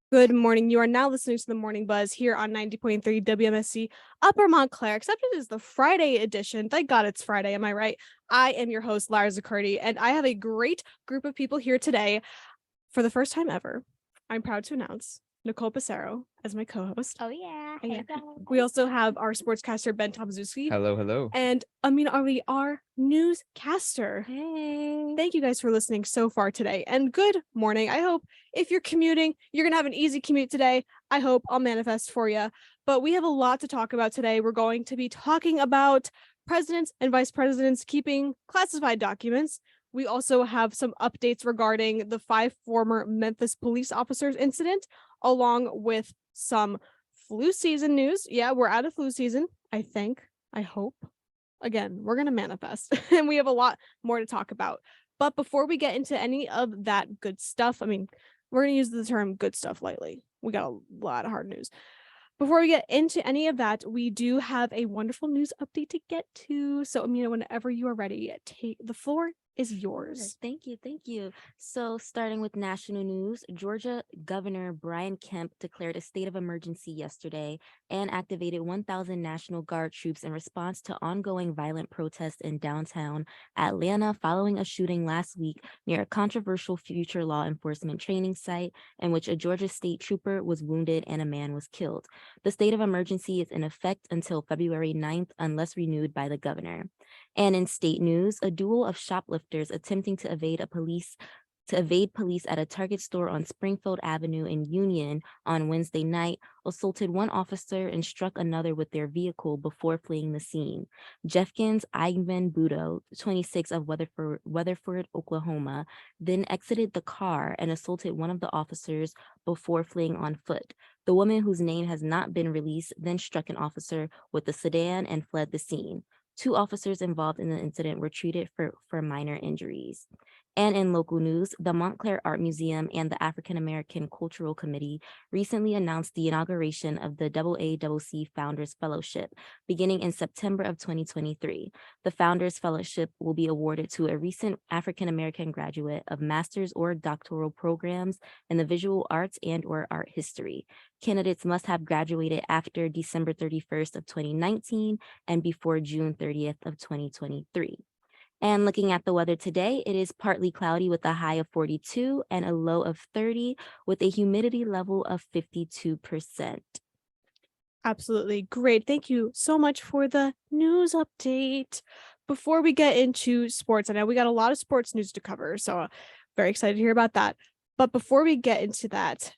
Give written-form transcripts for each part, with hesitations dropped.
Good morning. You are now listening to the Morning Buzz here on 90.3 WMSC Upper Montclair, except it is the Friday edition. Thank God it's Friday. Am I right? I am your host, Lara Ziccadi, and I have a great group of people here today. For the first time ever, I'm proud to announce Nicole Passero as my co-host. Oh yeah. And we also have our sportscaster, Ben Tomaszewski, Hello. and Amin Ali, our newscaster. Hey. Thank you guys for listening so far today, and good morning. I hope if you're commuting, you're gonna have an easy commute today. I hope I'll manifest for you. But we have a lot to talk about today. We're going to be talking about presidents and vice presidents keeping classified documents. We also have some updates regarding the 5 former Memphis police officers incident, along with some flu season news. Yeah, we're out of flu season, I think. I hope. Again, we're going to manifest, and we have a lot more to talk about. But before we get into any of that good stuff, I mean, we're going to use the term good stuff lightly. We got a lot of hard news. Before we get into any of that, we do have a wonderful news update to get to. So, Amina, whenever you are ready, the floor is yours. Thank you. So, starting with national news, Georgia Governor Brian Kemp declared a state of emergency yesterday and activated 1,000 National Guard troops in response to ongoing violent protests in downtown Atlanta following a shooting last week near a controversial future law enforcement training site in which a Georgia state trooper was wounded and a man was killed. The state of emergency is in effect until February 9th, unless renewed by the governor. And in state news, a duo of shoplifters attempting to evade police at a Target store on Springfield Avenue in Union on Wednesday night assaulted one officer and struck another with their vehicle before fleeing the scene. Jeffkins Ivan Budo, 26 of Weatherford, Oklahoma, then exited the car and assaulted one of the officers before fleeing on foot. The woman, whose name has not been released, then struck an officer with the sedan and fled the scene. 2 officers involved in the incident were treated for minor injuries. And in local news, the Montclair Art Museum and the African American Cultural Committee recently announced the inauguration of the AACC Founders Fellowship beginning in September of 2023. The Founders Fellowship will be awarded to a recent African American graduate of master's or doctoral programs in the visual arts and/or art history. Candidates must have graduated after December 31st of 2019 and before June 30th of 2023. And looking at the weather today, it is partly cloudy with a high of 42 and a low of 30 with a humidity level of 52%. Absolutely great. Thank you so much for the news update. Before we get into sports, I know we got a lot of sports news to cover, so very excited to hear about that. But before we get into that,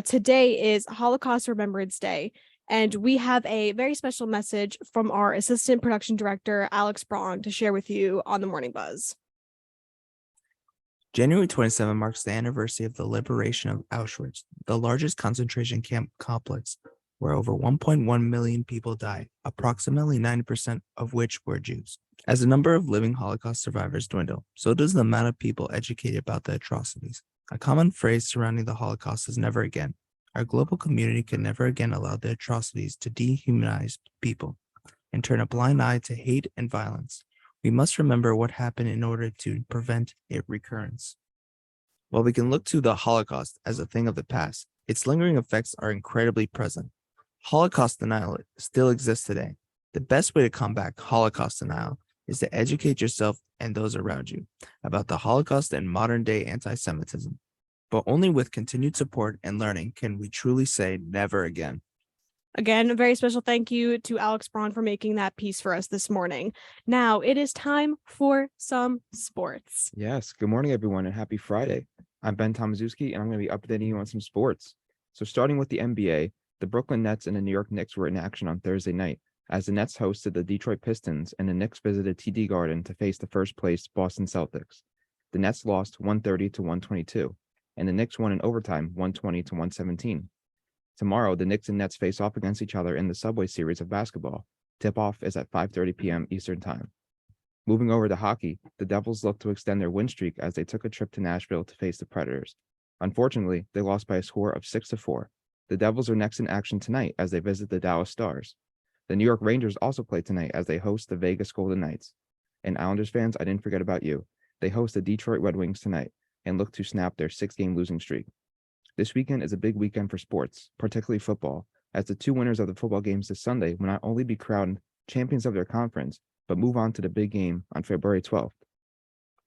today is Holocaust Remembrance Day, and we have a very special message from our assistant production director, Alex Braun, to share with you on the Morning Buzz. January 27 marks the anniversary of the liberation of Auschwitz, the largest concentration camp complex where over 1.1 million people died, approximately 90% of which were Jews. As the number of living Holocaust survivors dwindle, so does the amount of people educated about the atrocities. A common phrase surrounding the Holocaust is never again. Our global community can never again allow the atrocities to dehumanize people and turn a blind eye to hate and violence. We must remember what happened in order to prevent its recurrence. While we can look to the Holocaust as a thing of the past, its lingering effects are incredibly present. Holocaust denial still exists today. The best way to combat Holocaust denial is to educate yourself and those around you about the Holocaust and modern-day anti-Semitism. But only with continued support and learning can we truly say never again. Again, a very special thank you to Alex Braun for making that piece for us this morning. Now it is time for some sports. Yes. Good morning, everyone, and happy Friday. I'm Ben Tomaszewski, and I'm going to be updating you on some sports. So starting with the NBA, the Brooklyn Nets and the New York Knicks were in action on Thursday night, as the Nets hosted the Detroit Pistons and the Knicks visited TD Garden to face the first-place Boston Celtics. The Nets lost 130 to 122, and the Knicks won in overtime 120 to 117. Tomorrow, the Knicks and Nets face off against each other in the Subway Series of basketball. Tip-off is at 5:30 p.m. Eastern Time. Moving over to hockey, the Devils look to extend their win streak as they took a trip to Nashville to face the Predators. Unfortunately, they lost by a score of 6-4. The Devils are next in action tonight as they visit the Dallas Stars. The New York Rangers also play tonight as they host the Vegas Golden Knights. And Islanders fans, I didn't forget about you. They host the Detroit Red Wings tonight and look to snap their 6-game losing streak. This weekend is a big weekend for sports, particularly football, as the two winners of the football games this Sunday will not only be crowned champions of their conference, but move on to the big game on February 12th.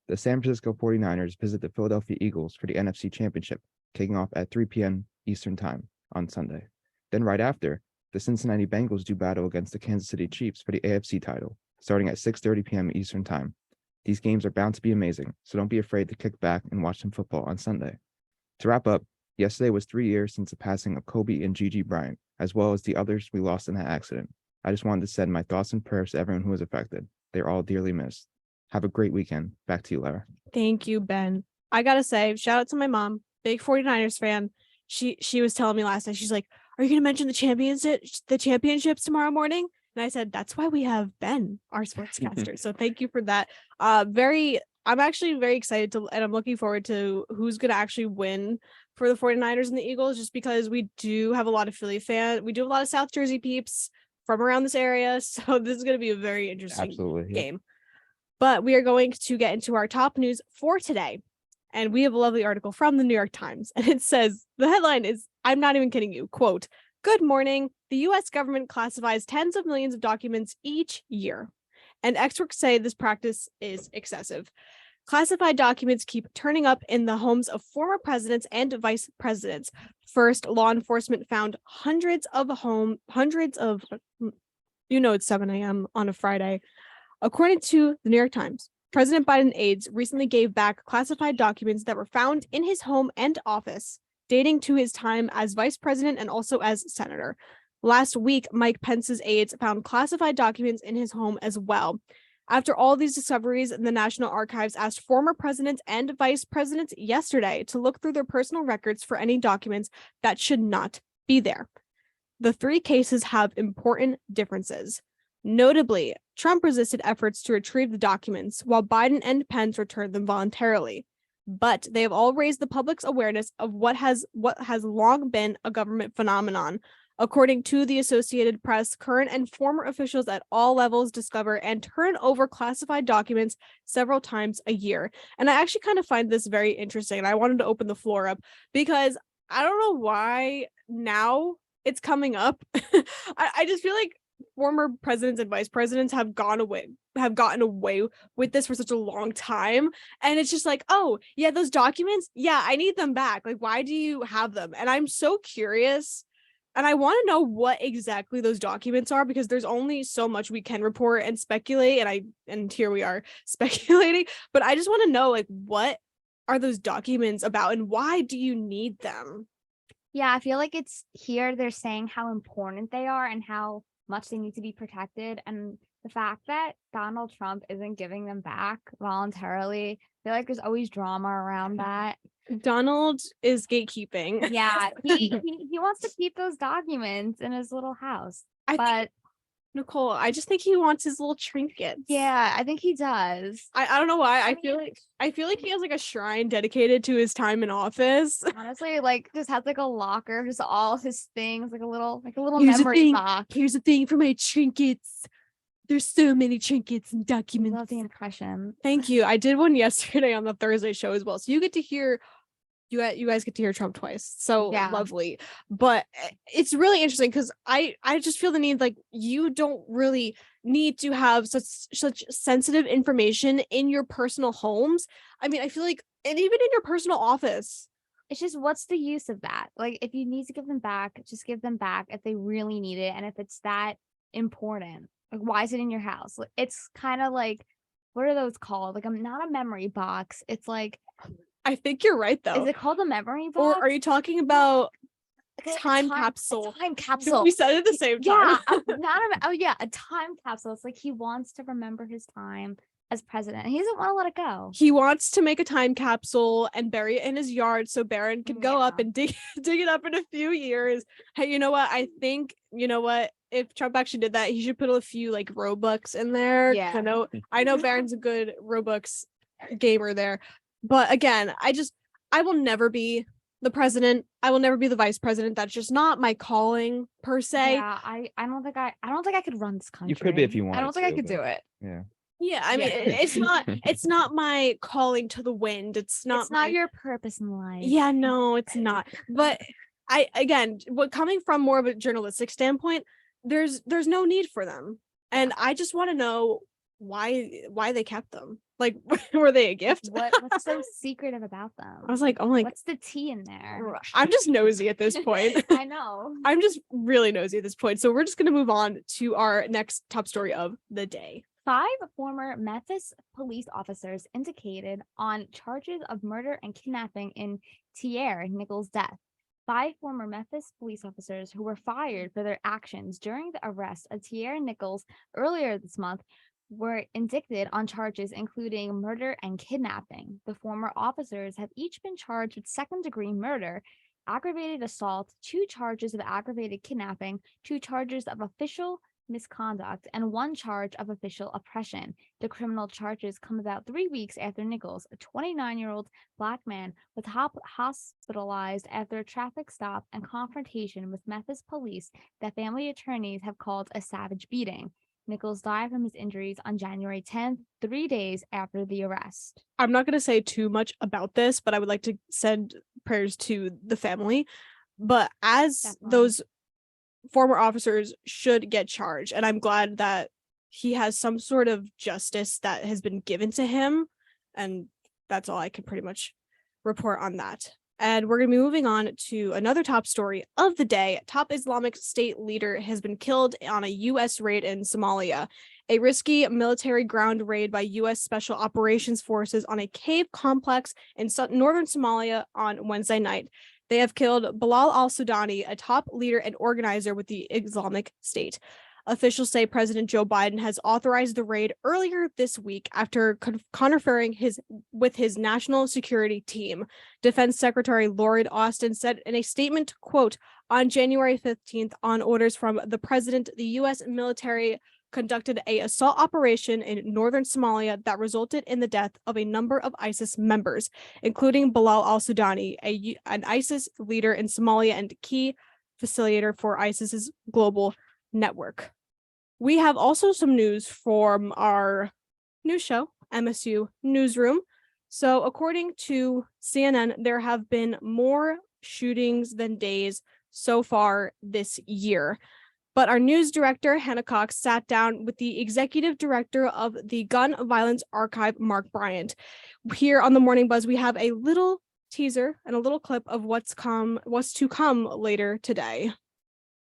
The San Francisco 49ers visit the Philadelphia Eagles for the NFC Championship, kicking off at 3 p.m. Eastern Time on Sunday. Then right after, the Cincinnati Bengals do battle against the Kansas City Chiefs for the AFC title, starting at 6:30 p.m. Eastern Time. These games are bound to be amazing, so don't be afraid to kick back and watch some football on Sunday. To wrap up, yesterday was 3 years since the passing of Kobe and Gigi Bryant, as well as the others we lost in that accident. I just wanted to send my thoughts and prayers to everyone who was affected. They're all dearly missed. Have a great weekend. Back to you, Lara. Thank you, Ben. I gotta say, shout out to my mom, big 49ers fan. She was telling me last night, she's like, "Are you gonna mention the championships tomorrow morning?" And I said, "That's why we have Ben, our sportscaster." So thank you for that. I'm actually very excited and I'm looking forward to who's gonna actually win for the 49ers and the Eagles, just because we do have a lot of Philly fans. We do have a lot of South Jersey peeps from around this area. So this is gonna be a very interesting game. But we are going to get into our top news for today. And we have a lovely article from the New York Times. And it says, the headline is, I'm not even kidding you, quote, "Good morning. The U.S. government classifies tens of millions of documents each year. And experts say this practice is excessive. Classified documents keep turning up in the homes of former presidents and vice presidents. First, law enforcement found hundreds of, it's 7 a.m. on a Friday. According to the New York Times, President Biden aides recently gave back classified documents that were found in his home and office, dating to his time as vice president and also as senator. Last week, Mike Pence's aides found classified documents in his home as well. After all these discoveries, the National Archives asked former presidents and vice presidents yesterday to look through their personal records for any documents that should not be there. The three cases have important differences. Notably, Trump resisted efforts to retrieve the documents, while Biden and Pence returned them voluntarily. But they have all raised the public's awareness of what has long been a government phenomenon. According to the Associated Press, current and former officials at all levels discover and turn over classified documents several times a year. And I actually kind of find this very interesting, and I wanted to open the floor up because I don't know why now it's coming up. I just feel like former presidents and vice presidents have gotten away with this for such a long time, and it's just like, oh yeah, those documents, yeah, I need them back. Like, why do you have them? And I'm so curious, and I want to know what exactly those documents are, because there's only so much we can report and speculate, and here we are speculating, but I just want to know, like, what are those documents about and why do you need them? Yeah, I feel like it's here they're saying how important they are and how much they need to be protected, and the fact that Donald Trump isn't giving them back voluntarily, I feel like there's always drama around that. Donald is gatekeeping. Yeah, he wants to keep those documents in his little house. Nicole, I just think he wants his little trinkets. Yeah, I think he does. I don't know why. I feel like he has like a shrine dedicated to his time in office. Honestly, like, just has like a locker, just all his things, like a little memory box. Here's the thing for my trinkets. There's so many trinkets and documents. I love the impression. Thank you. I did one yesterday on the Thursday show as well. So you guys get to hear Trump twice. So yeah. Lovely. But it's really interesting because I just feel the need, like, you don't really need to have such sensitive information in your personal homes. I mean, I feel like, and even in your personal office. It's just, what's the use of that? Like, if you need to give them back, just give them back if they really need it. And if it's that important, like, why is it in your house? It's kind of like, what are those called? Like, I'm not a memory box. It's like, I think you're right, though. Is it called a memory box? Or are you talking about time capsule? A time capsule. We said it at the same time. Yeah, a time capsule. It's like he wants to remember his time as president. He doesn't want to let it go. He wants to make a time capsule and bury it in his yard so Barron can go up and dig it up in a few years. Hey, you know what? I think, if Trump actually did that, he should put a few like Robux in there. Yeah. I know Barron's a good Robux gamer there. But again, I will never be the president. I will never be the vice president. That's just not my calling per se. Yeah, I don't think I could run this country. You could be if you want. I don't think I could do it. Yeah. Yeah, I mean, it's not my calling to the wind. It's not your purpose in life. Yeah, no, it's not. But what coming from more of a journalistic standpoint, there's no need for them. And I just want to know why they kept them. Like, were they a gift? What's so secretive about them? I was like, oh my, what's the tea in there? I'm just nosy at this point. I know. I'm just really nosy at this point. So we're just gonna move on to our next top story of the day. 5 former Memphis police officers indicated on charges of murder and kidnapping in Tyre Nichols' death. 5 former Memphis police officers who were fired for their actions during the arrest of Tyre Nichols earlier this month were indicted on charges including murder and kidnapping. The former officers have each been charged with second-degree murder, aggravated assault, 2 charges of aggravated kidnapping, 2 charges of official misconduct, and 1 charge of official oppression. The criminal charges come about 3 weeks after Nichols, a 29-year-old Black man, was hospitalized after a traffic stop and confrontation with Memphis police that family attorneys have called a savage beating. Nichols died from his injuries on January 10th, 3 days after the arrest. I'm not going to say too much about this, but I would like to send prayers to the family. But as Definitely. those former officers should get charged, and I'm glad that he has some sort of justice that has been given to him, and that's all I can pretty much report on that. And we're going to be moving on to another top story of the day. Top Islamic State leader has been killed on a U.S. raid in Somalia. A risky military ground raid by U.S. Special Operations Forces on a cave complex in northern Somalia on Wednesday night. They have killed Bilal al-Sudani, a top leader and organizer with the Islamic State. Officials say President Joe Biden has authorized the raid earlier this week after conferring with his national security team. Defense Secretary Lloyd Austin said in a statement, quote, on January 15th, on orders from the president, the U.S. military conducted an assault operation in northern Somalia that resulted in the death of a number of ISIS members, including Bilal al-Sudani, an ISIS leader in Somalia and key facilitator for ISIS's global network. We have also some news from our news show, MSU Newsroom. So according to CNN, there have been more shootings than days so far this year. But our news director, Hannah Cox, sat down with the executive director of the Gun Violence Archive, Mark Bryant. Here on the Morning Buzz, we have a little teaser and a little clip of what's to come later today.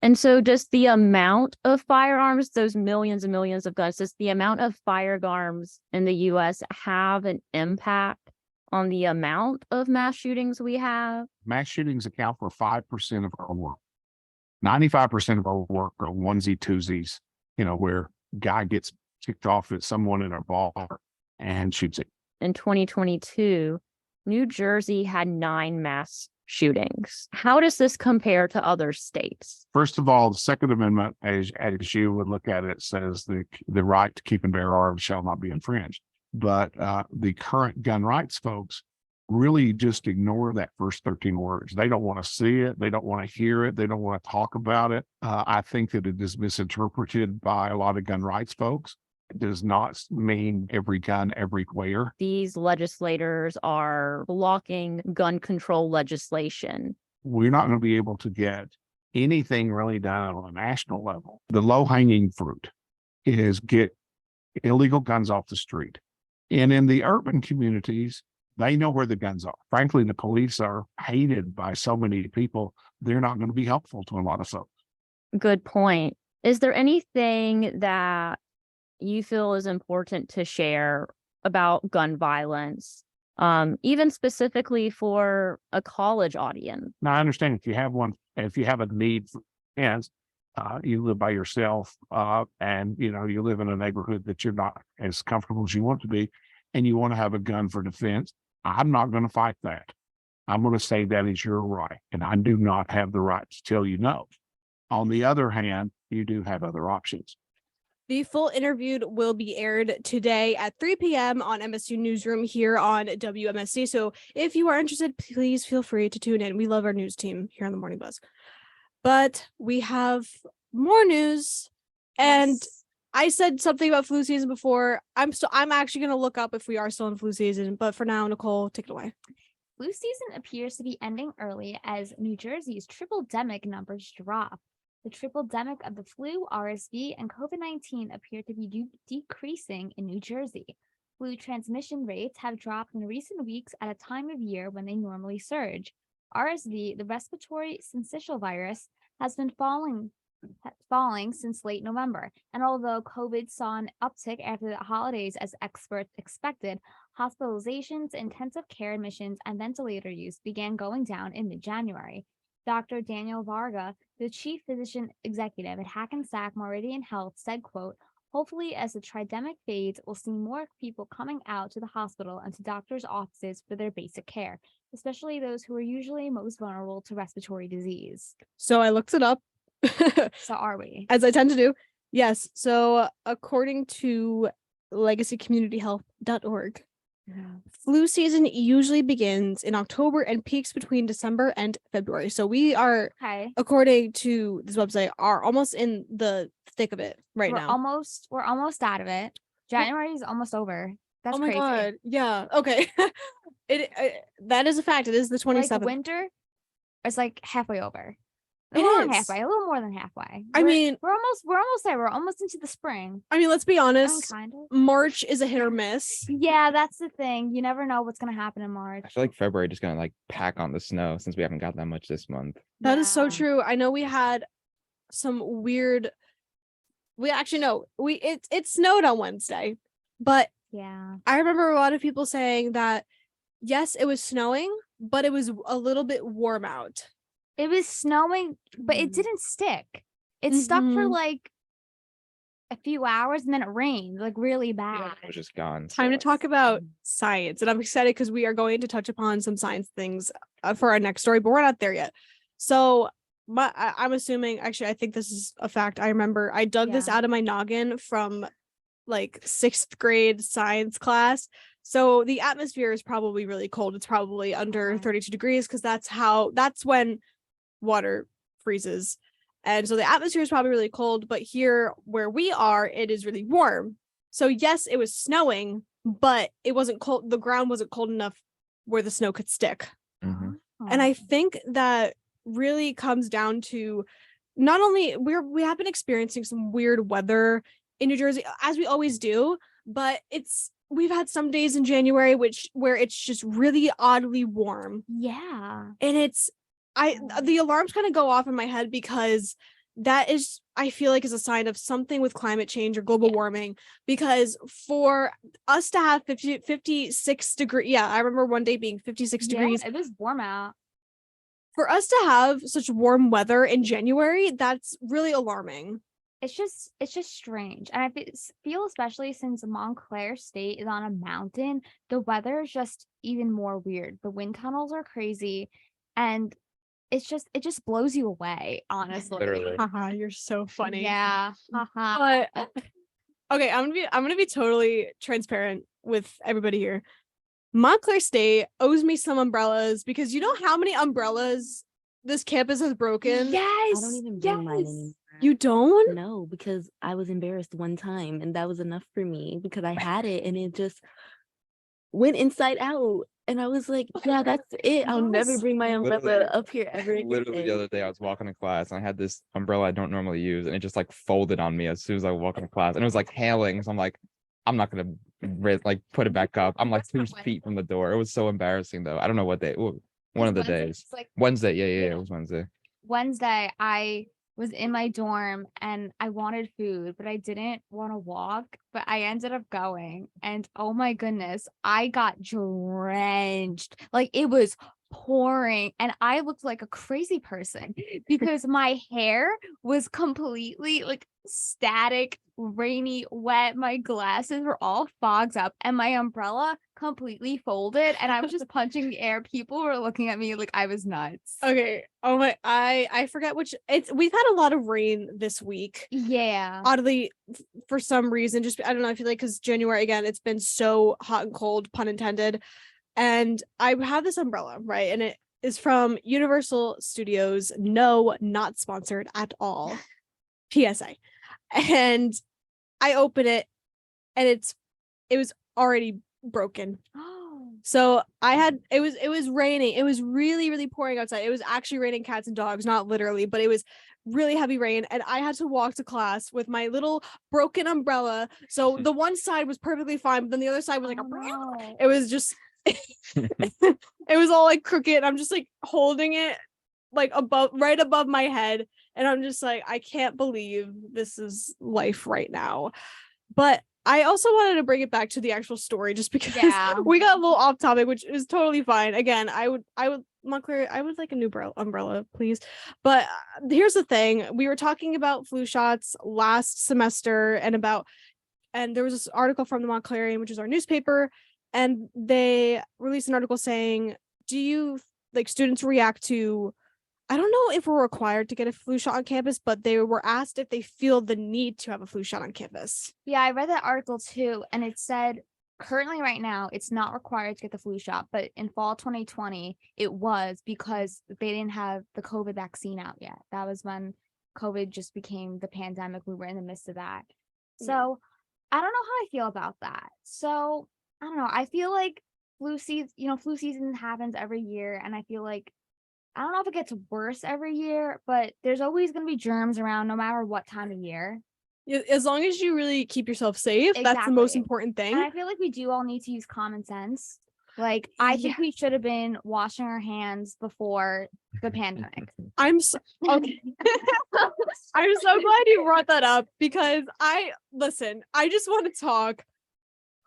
And so just the amount of firearms, those millions and millions of guns, just the amount of firearms in the U.S. have an impact on the amount of mass shootings we have? Mass shootings account for 5% of our work. 95% of our work are onesie twosies, where guy gets kicked off at someone in a bar and shoots it. In 2022, New Jersey had 9 mass shootings. How does this compare to other states? First of all, the Second Amendment, as you would look at it, says the right to keep and bear arms shall not be infringed. But the current gun rights folks really just ignore that first 13 words. They don't want to see it. They don't want to hear it. They don't want to talk about it. I think that it is misinterpreted by a lot of gun rights folks. It does not mean every gun everywhere. These legislators are blocking gun control legislation. We're not going to be able to get anything really done on a national level. The low-hanging fruit is get illegal guns off the street. And in the urban communities, they know where the guns are. Frankly, the police are hated by so many people. They're not going to be helpful to a lot of folks. Good point. Is there anything that you feel is important to share about gun violence, even specifically for a college audience? Now, I understand if you have a need for hands, you live by yourself, and you live in a neighborhood that you're not as comfortable as you want to be, and you want to have a gun for defense. I'm not going to fight that. I'm going to say that is your right, and I do not have the right to tell you no. On the other hand, you do have other options. The full interview will be aired today at 3 p.m. on MSU Newsroom here on WMSC. So if you are interested, please feel free to tune in. We love our news team here on the Morning Buzz. But we have more news, and Yes. I said something about flu season before. I'm actually gonna look up if we are still in flu season. But for now, Nicole, take it away. Flu season appears to be ending early as New Jersey's triple-demic numbers drop. The triple-demic of the flu, RSV, and COVID-19 appear to be decreasing in New Jersey. Flu transmission rates have dropped in recent weeks at a time of year when they normally surge. RSV, the respiratory syncytial virus, has been falling since late November, and although COVID saw an uptick after the holidays as experts expected, hospitalizations, intensive care admissions, and ventilator use began going down in mid-January. Dr. Daniel Varga, the chief physician executive at Hackensack Meridian Health, said, quote, "Hopefully, as the tridemic fades, we'll see more people coming out to the hospital and to doctors' offices for their basic care, especially those who are usually most vulnerable to respiratory disease." So I looked it up. So are we? As I tend to do. Yes. So according to legacycommunityhealth.org, flu season usually begins in October and peaks between December and February. So we are, Okay. according to this website, are almost in the thick of it right now. We're almost out of it. January is almost over. That's oh my crazy. God. Yeah. Okay. That is a fact. It is the 27th. Like winter is like halfway over. It Not is. halfway, a little more than halfway. I mean, we're almost there. We're almost into the spring. I mean, let's be honest. Kind of. March is a hit or miss. Yeah, that's the thing. You never know what's gonna happen in March. I feel like February just gonna like pack on the snow since we haven't got that much this month. That is so Yeah. true. I know we had some weird. We actually know it snowed on Wednesday, but Yeah. I remember a lot of people saying that yes, it was snowing, but it was a little bit warm out. It was snowing, but it didn't stick. It stuck for Mhm. like a few hours and then it rained like really bad. It was just gone. Time to so- talk about science, and I'm excited because we are going to touch upon some science things for our next story, but we're not there yet. So I'm assuming, actually, I think this is a fact. I remember I dug this Yeah. out of my noggin from like 6th grade science class. So the atmosphere is probably really cold. It's probably under 32 degrees because that's when water freezes. And so the atmosphere is probably really cold, but here where we are, it is really warm. So yes, it was snowing, but it wasn't cold. The ground wasn't cold enough where the snow could stick. Mhm. And I think that really comes down to not only we have been experiencing some weird weather in New Jersey, as we always do, but we've had some days in January where it's just really oddly warm. Yeah. And the alarms kind of go off in my head because that is, I feel like, is a sign of something with climate change or global warming, because for us to have 56 degrees, I remember one day being 56 degrees. It was warm out. For us to have such warm weather in January, that's really alarming. It's just strange. And I feel especially since Montclair State is on a mountain, the weather is just even more weird. The wind tunnels are crazy and it just blows you away, honestly. Literally. Haha, you're so funny. Yeah. Haha. But okay, I'm gonna be totally transparent with everybody here. Montclair State owes me some umbrellas because you know how many umbrellas this campus has broken? Yes. I don't even bring mine anymore. You don't? No, because I was embarrassed one time and that was enough for me because I had it and it just went inside out. And I was like, yeah, that's it. I'll never bring my umbrella Literally- up here ever again. Literally the other day I was walking to class and I had this umbrella I don't normally use and it just like folded on me as soon as I walked into class and it was like hailing. So I'm like, I'm not gonna like put it back up. I'm like 2 feet from the door. It was so embarrassing though. I don't know what day. One of the days. It's like Wednesday. Yeah. It was Wednesday. Wednesday, I was in my dorm and I wanted food, but I didn't want to walk, but I ended up going. And oh my goodness, I got drenched. Like it was pouring and I looked like a crazy person because my hair was completely like static, rainy, wet. My glasses were all fogged up and my umbrella completely folded and I was just punching the air. People were looking at me like I was nuts. Okay. Oh my, I forget we've had a lot of rain this week. Yeah. Oddly, for some reason, just I don't know, I feel like because January again, it's been so hot and cold, pun intended. And I have this umbrella, right? And it is from Universal Studios. No, not sponsored at all. PSA. And I open it and it was already broken. Oh, So it was raining. It was really, really pouring outside. It was actually raining cats and dogs, not literally, but it was really heavy rain. And I had to walk to class with my little broken umbrella. So the one side was perfectly fine, but then the other side was like, no. it was just, it was all like crooked. And I'm just like holding it like right above my head. And I'm just like, I can't believe this is life right now. But I also wanted to bring it back to the actual story just because we got a little off topic, which is totally fine. Again, I would Montclair, I would like a new umbrella, please. But here's the thing. We were talking about flu shots last semester and there was this article from the Montclairian, which is our newspaper, and they released an article saying, do you like students react to, I don't know if we're required to get a flu shot on campus, but they were asked if they feel the need to have a flu shot on campus. Yeah, I read that article too, and it said currently right now it's not required to get the flu shot, but in fall 2020 it was because they didn't have the COVID vaccine out yet. That was when COVID just became the pandemic. We were in the midst of that. So I don't know how I feel about that. So I don't know. I feel like flu season happens every year, and I feel like I don't know if it gets worse every year, but there's always going to be germs around no matter what time of year. As long as you really keep yourself safe, that's the most Exactly. important thing. And I feel like we do all need to use common sense. Like, I think we should have been washing our hands before the pandemic. Okay. I'm so glad you brought that up because I just want to talk.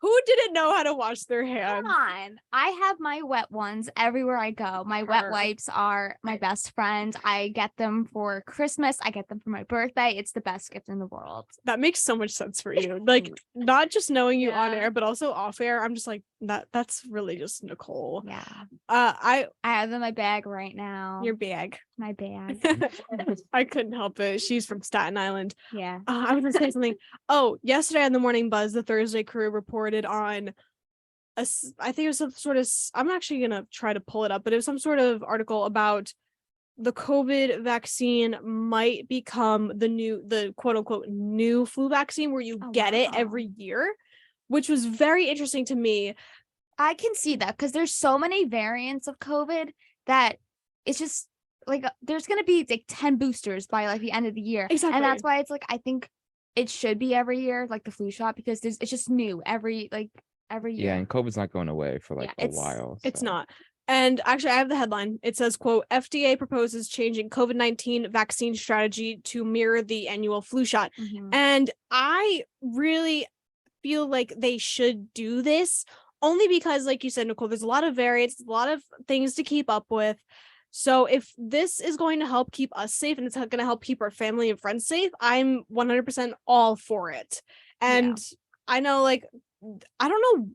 Who didn't know how to wash their hands? Come on. I have my wet ones everywhere I go. My wet wipes are my best friend. I get them for Christmas. I get them for my birthday. It's the best gift in the world. That makes so much sense for you. Like, not just knowing you on air, but also off air. I'm just like, that's really just Nicole. Yeah. I have them in my bag right now. Your bag. My bag. I couldn't help it. She's from Staten Island. Yeah. I was gonna say something. Oh, yesterday on the Morning Buzz, the Thursday crew reported on I think it was some sort of, I'm actually gonna try to pull it up, but it was some sort of article about the COVID vaccine might become the quote unquote new flu vaccine where you get it every year, which was very interesting to me. I can see that because there's so many variants of COVID that it's just like there's gonna be like 10 boosters by like the end of the year. Exactly. And that's why it's like I think it should be every year, like the flu shot, because it's just new every year. Yeah, and COVID's not going away for like a while. It's not. And actually, I have the headline. It says, quote, FDA proposes changing COVID-19 vaccine strategy to mirror the annual flu shot. And I really feel like they should do this only because, like you said, Nicole, there's a lot of variants, a lot of things to keep up with. So if this is going to help keep us safe and it's going to help keep our family and friends safe, I'm 100% all for it. And I know, like, I don't know,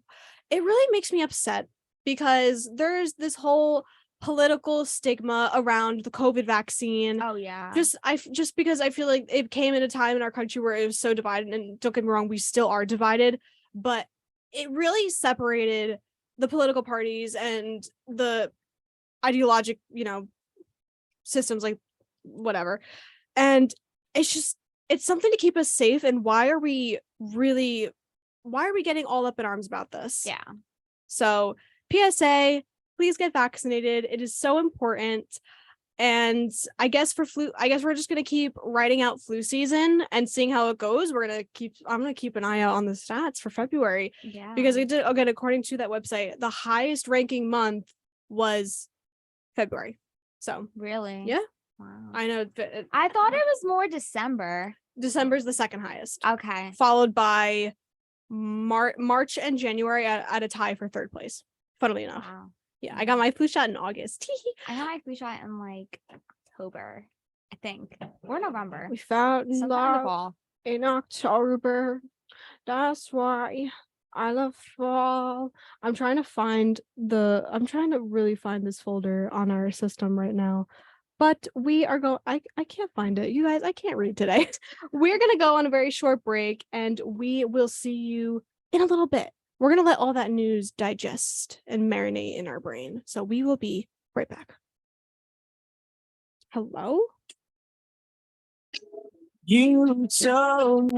it really makes me upset because there's this whole political stigma around the COVID vaccine. Oh yeah. Just because I feel like it came at a time in our country where it was so divided, and don't get me wrong, we still are divided, but it really separated the political parties and the ideologic, systems, like whatever. And it's something to keep us safe. And why are we getting all up in arms about this? Yeah. So PSA, please get vaccinated. It is so important. And I guess we're just going to keep writing out flu season and seeing how it goes. I'm going to keep an eye out on the stats for February. Yeah. Because according to that website, the highest ranking month was February. So really? Yeah. Wow. I know. I thought it was more December. December's the second highest. Okay. Followed by March and January at a tie for third place. Funnily enough. Wow. Yeah, I got my flu shot in August. I got my flu shot in like October, I think, or November. We found sometime in the fall. In October. That's why I love fall. I'm trying to really find this folder on our system right now. But we are going, I can't find it. You guys, I can't read today. We're going to go on a very short break and we will see you in a little bit. We're going to let all that news digest and marinate in our brain. So we will be right back. Hello? You told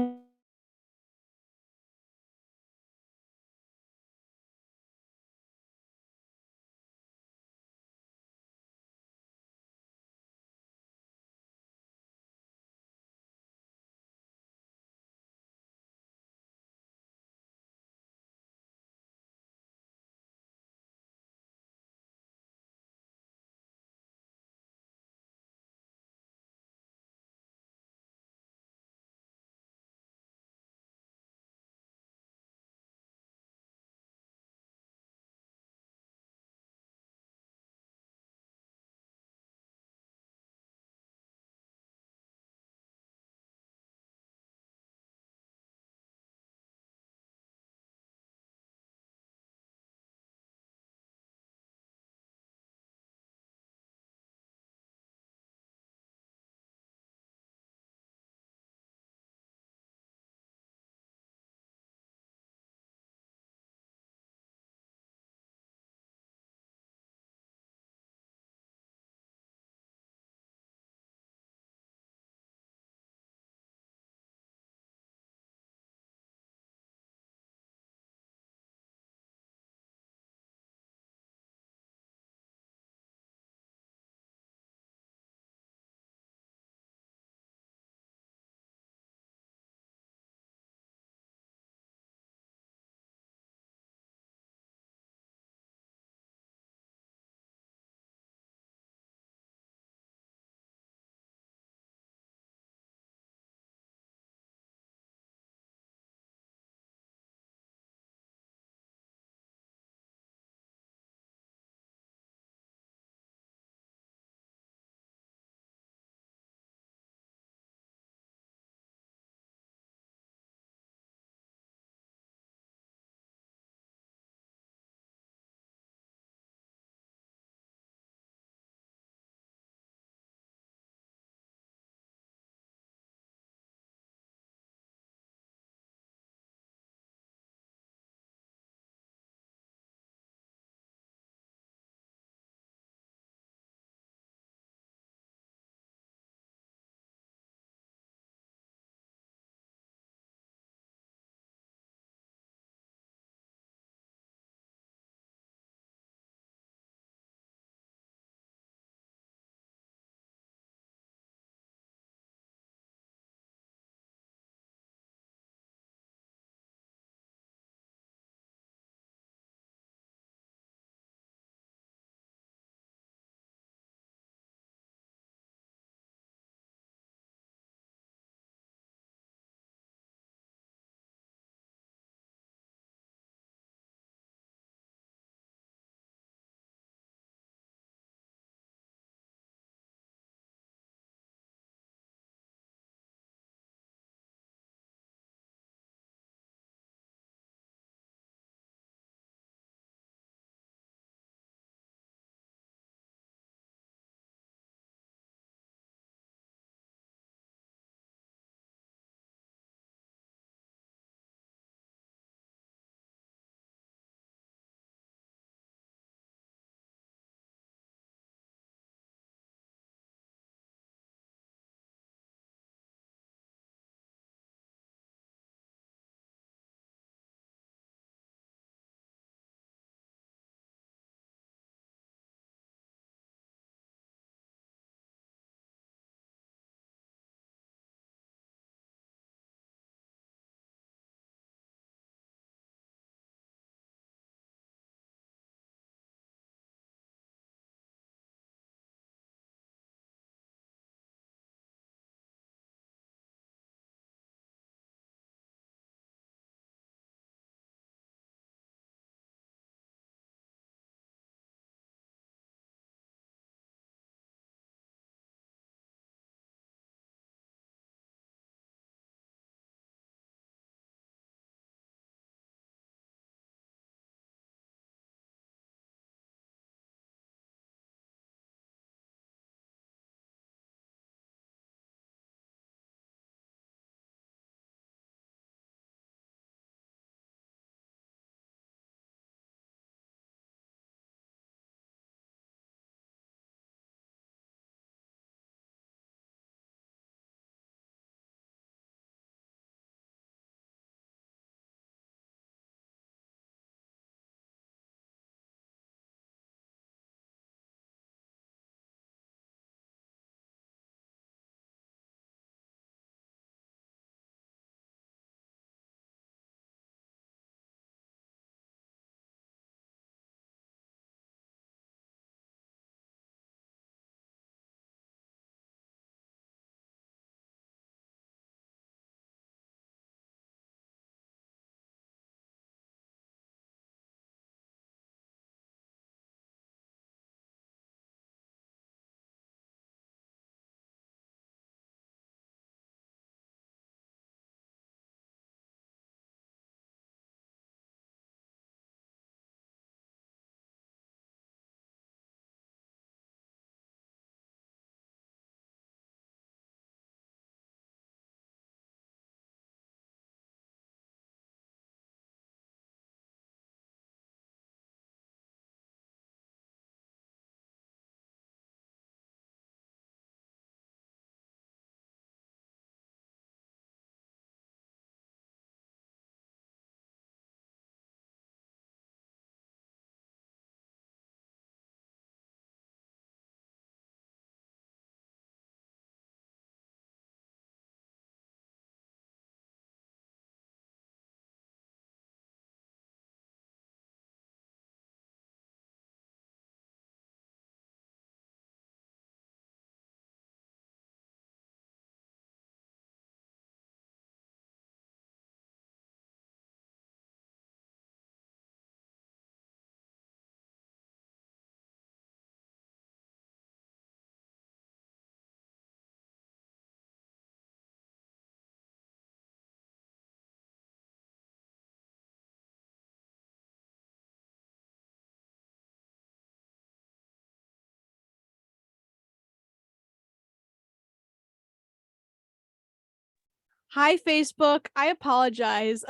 Hi, Facebook. I apologize.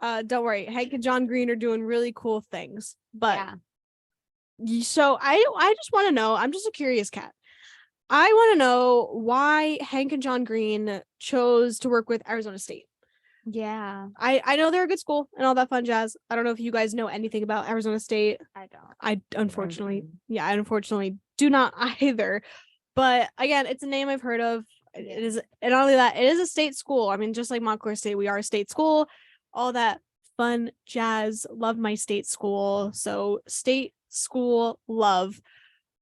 Don't worry. Hank and John Green are doing really cool things. But Yeah. so I just want to know. I'm just a curious cat. I want to know why Hank and John Green chose to work with Arizona State. Yeah. I know they're a good school and all that fun jazz. I don't know if you guys know anything about Arizona State. I don't. I unfortunately, Mm-mm. I unfortunately do not either. But again, it's a name I've heard of. It Yeah. is, and not only that, it is a state school. I mean, just like Montclair State, we are a state school. All that fun jazz. Love my state school. So state school love.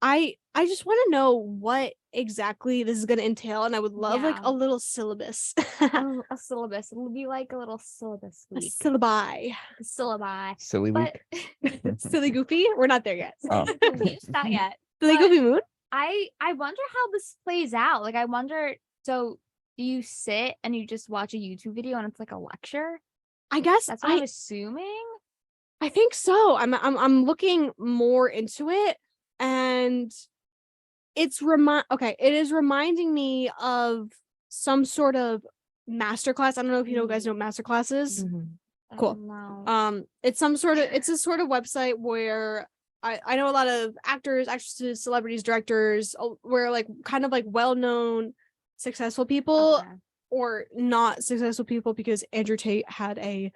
I just want to know what exactly this is going to entail, and I would love like Yeah. a little syllabus. A syllabus. It'll be like a little syllabus A week. syllabi. A syllabi. Silly But week. Silly Goofy. We're not there yet. Oh. not yet. Silly but- Goofy Moon. I wonder how this plays out. Like, I wonder. So, do you sit and you just watch a YouTube video and it's like a lecture? I guess That's what I'm assuming. I think so. I'm looking more into it, and it is reminding me of some sort of master class. I don't know if you guys know master classes. Mhm. Cool. No. It's a sort of website where I know a lot of actors, actresses, celebrities, directors, where like kind of like well-known successful people Okay. or not successful people, because Andrew Tate had a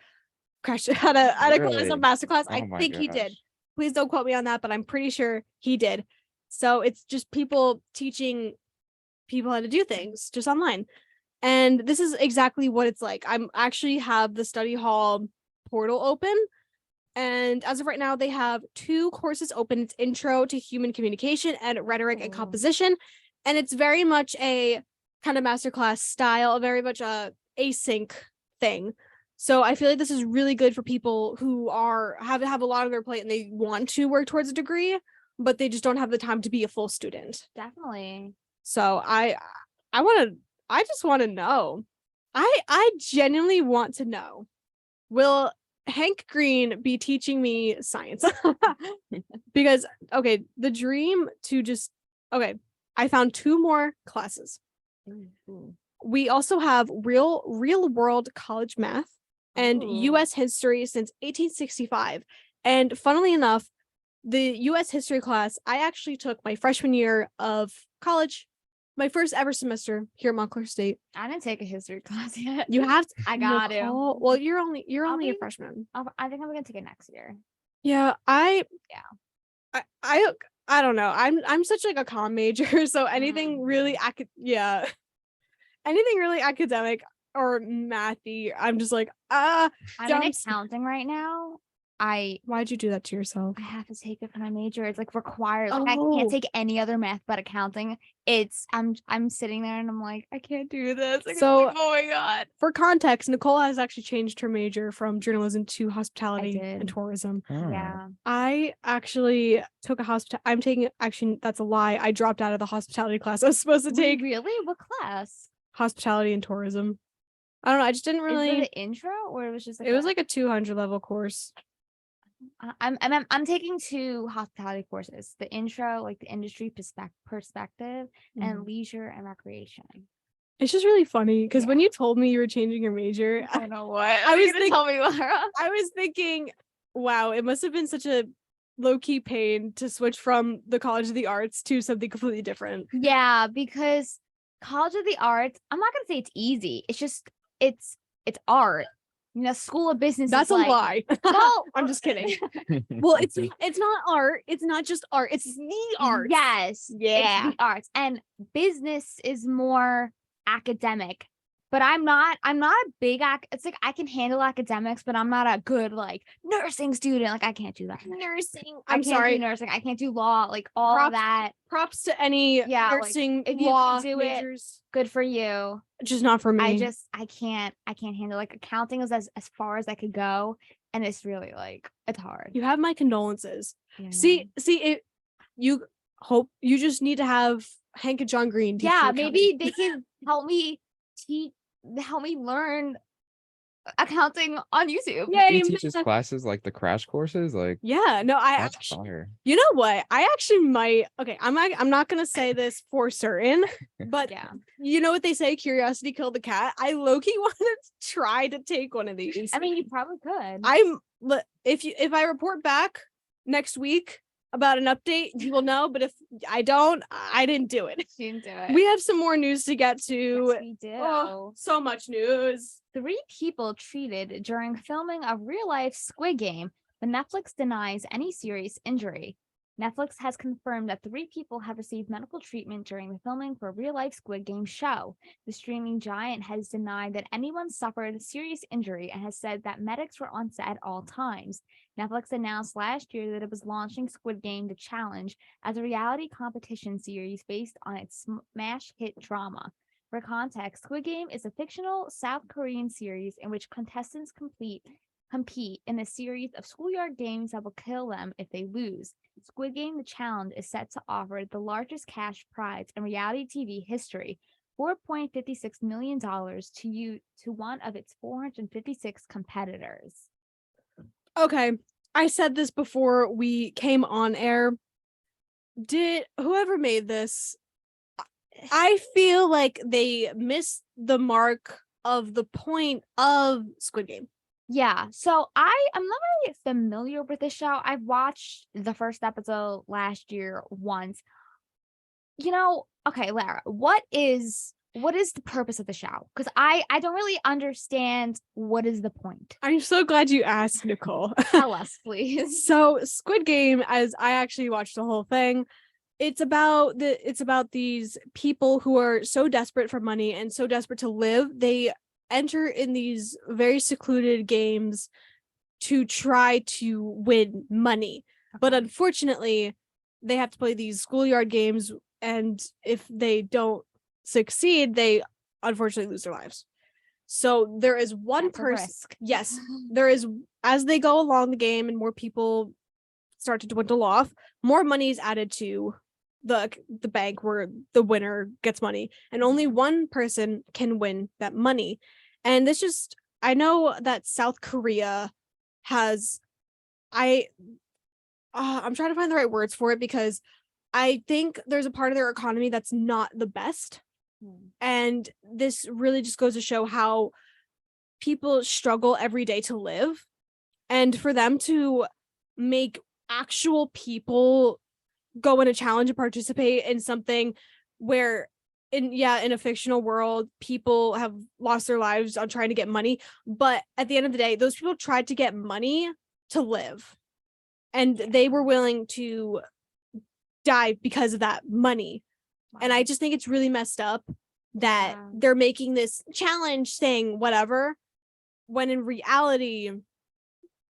class a Really? master class. Oh I my think he did. gosh. Please don't quote me on that, but I'm pretty sure he did. So it's just people teaching people how to do things just online. And this is exactly what it's like. I'm actually have the study hall portal open. And as of right now, they have 2 courses open. It's Intro to Human Communication and Rhetoric and Cool. Composition. And it's very much a kind of masterclass style, very much a async thing. So I feel like this is really good for people who have a lot on their plate and they want to work towards a degree, but they just don't have the time to be a full student. Definitely. So I just want to know. I genuinely want to know. Will Hank Green be teaching me science? Because the dream to just I found 2 more classes. Ooh. We also have real world college math and Ooh. US history since 1865. And funnily enough, the US history class I actually took my freshman year of college, my first ever semester here at Montclair State. I didn't take a history class yet. You have to. I got to. Nicole, well, you're only I'll a be- freshman. I think I'm gonna take it next year. Yeah, I don't know. I'm such like a comm major, so anything really anything really academic or mathy, I'm just like, I'm in Dumb- accounting right now. why'd you do that to yourself? I have to take it for my major. It's like required. Like I Oh. can't take any other math but accounting. I'm sitting there and I'm like, I can't do this. Like, So- I'm like, oh my god. For context, Nicole has actually changed her major from journalism to hospitality and did. tourism. Oh. Yeah. I actually took that's a lie. I dropped out of the hospitality class I was supposed to take. Really? What class? Hospitality and tourism. I don't know. I just didn't Is really. it the intro or it was just It was like a 200 level course. I'm taking 2 hospitality courses. The intro, like the industry perspective, and leisure and recreation. It's just really funny because when Yeah. you told me you were changing your major, I don't know what. I Are was you gonna tell me, Lara? I was thinking, wow, it must have been such a low-key pain to switch from the College of the Arts to something completely different. Yeah, because College of the Arts, I'm not gonna say it's easy. It's just it's art. You know, School of Business. That's is a like, lie. No, I'm just kidding. Well, it's not art. It's not just art. It's the art. Yes. Yeah. It's the arts. And business is more academic. But I'm not a big it's like I can handle academics, but I'm not a good like nursing student. Like I can't do that. Nursing. I I'm can't sorry. do nursing. I can't do law, like all of Props- that. Props to any Yeah, like, nursing if you law do it, majors. Good for you. Just not for me. I can't handle like accounting is as far as I could go. And it's really like it's hard. You have my condolences. Yeah. See, you just need to have Hank and John Green. teach you Yeah, accounting. maybe they can help me learn accounting on YouTube. Yay, He teaches math. classes like the crash courses. Like Yeah, no, I that's actually, fire. you know what? I actually might. Okay, I'm not gonna say this for certain, but Yeah. you know what they say? Curiosity killed the cat. I low-key want to try to take one of these. I mean, you probably could. If I report back next week about an update, you will know. But if I don't, I didn't do it. She didn't do it. We have some more news to get to. Yes, we do. Oh, so much news. 3 people treated during filming of real-life Squid Game, but Netflix denies any serious injury. Netflix has confirmed that 3 people have received medical treatment during the filming for a real-life Squid Game show. The streaming giant has denied that anyone suffered serious injury and has said that medics were on set at all times. Netflix announced last year that it was launching Squid Game: The Challenge as a reality competition series based on its smash hit drama. For context, Squid Game is a fictional South Korean series in which contestants compete in a series of schoolyard games that will kill them if they lose. Squid Game: The Challenge is set to offer the largest cash prize in reality TV history, $4.56 million to one of its 456 competitors. Okay, I said this before we came on air. Did whoever made this, I feel like they missed the mark of the point of Squid Game. Yeah, so I am not really familiar with the show. I've watched the first episode last year once. Okay, Lara, what is the purpose of the show? Because I don't really understand what is the point. I'm so glad you asked, Nicole. Tell us, please. So Squid Game, as I actually watched the whole thing, it's about these people who are so desperate for money and so desperate to live, they enter in these very secluded games to try to win money. But unfortunately, they have to play these schoolyard games, and if they don't succeed, they unfortunately lose their lives. So there is one That's a person. risk. Yes, there is, as they go along the game and more people start to dwindle off, more money is added to the bank where the winner gets money, and only one person can win that money. And this just, I know that South Korea has, I'm trying to find the right words for it, because I think there's a part of their economy that's not the best. And this really just goes to show how people struggle every day to live, and for them to make actual people go in a challenge and participate in something where in a fictional world people have lost their lives on trying to get money, but at the end of the day those people tried to get money to live, and they were willing to die because of that money. And I just think it's really messed up that they're making this challenge saying whatever, when in reality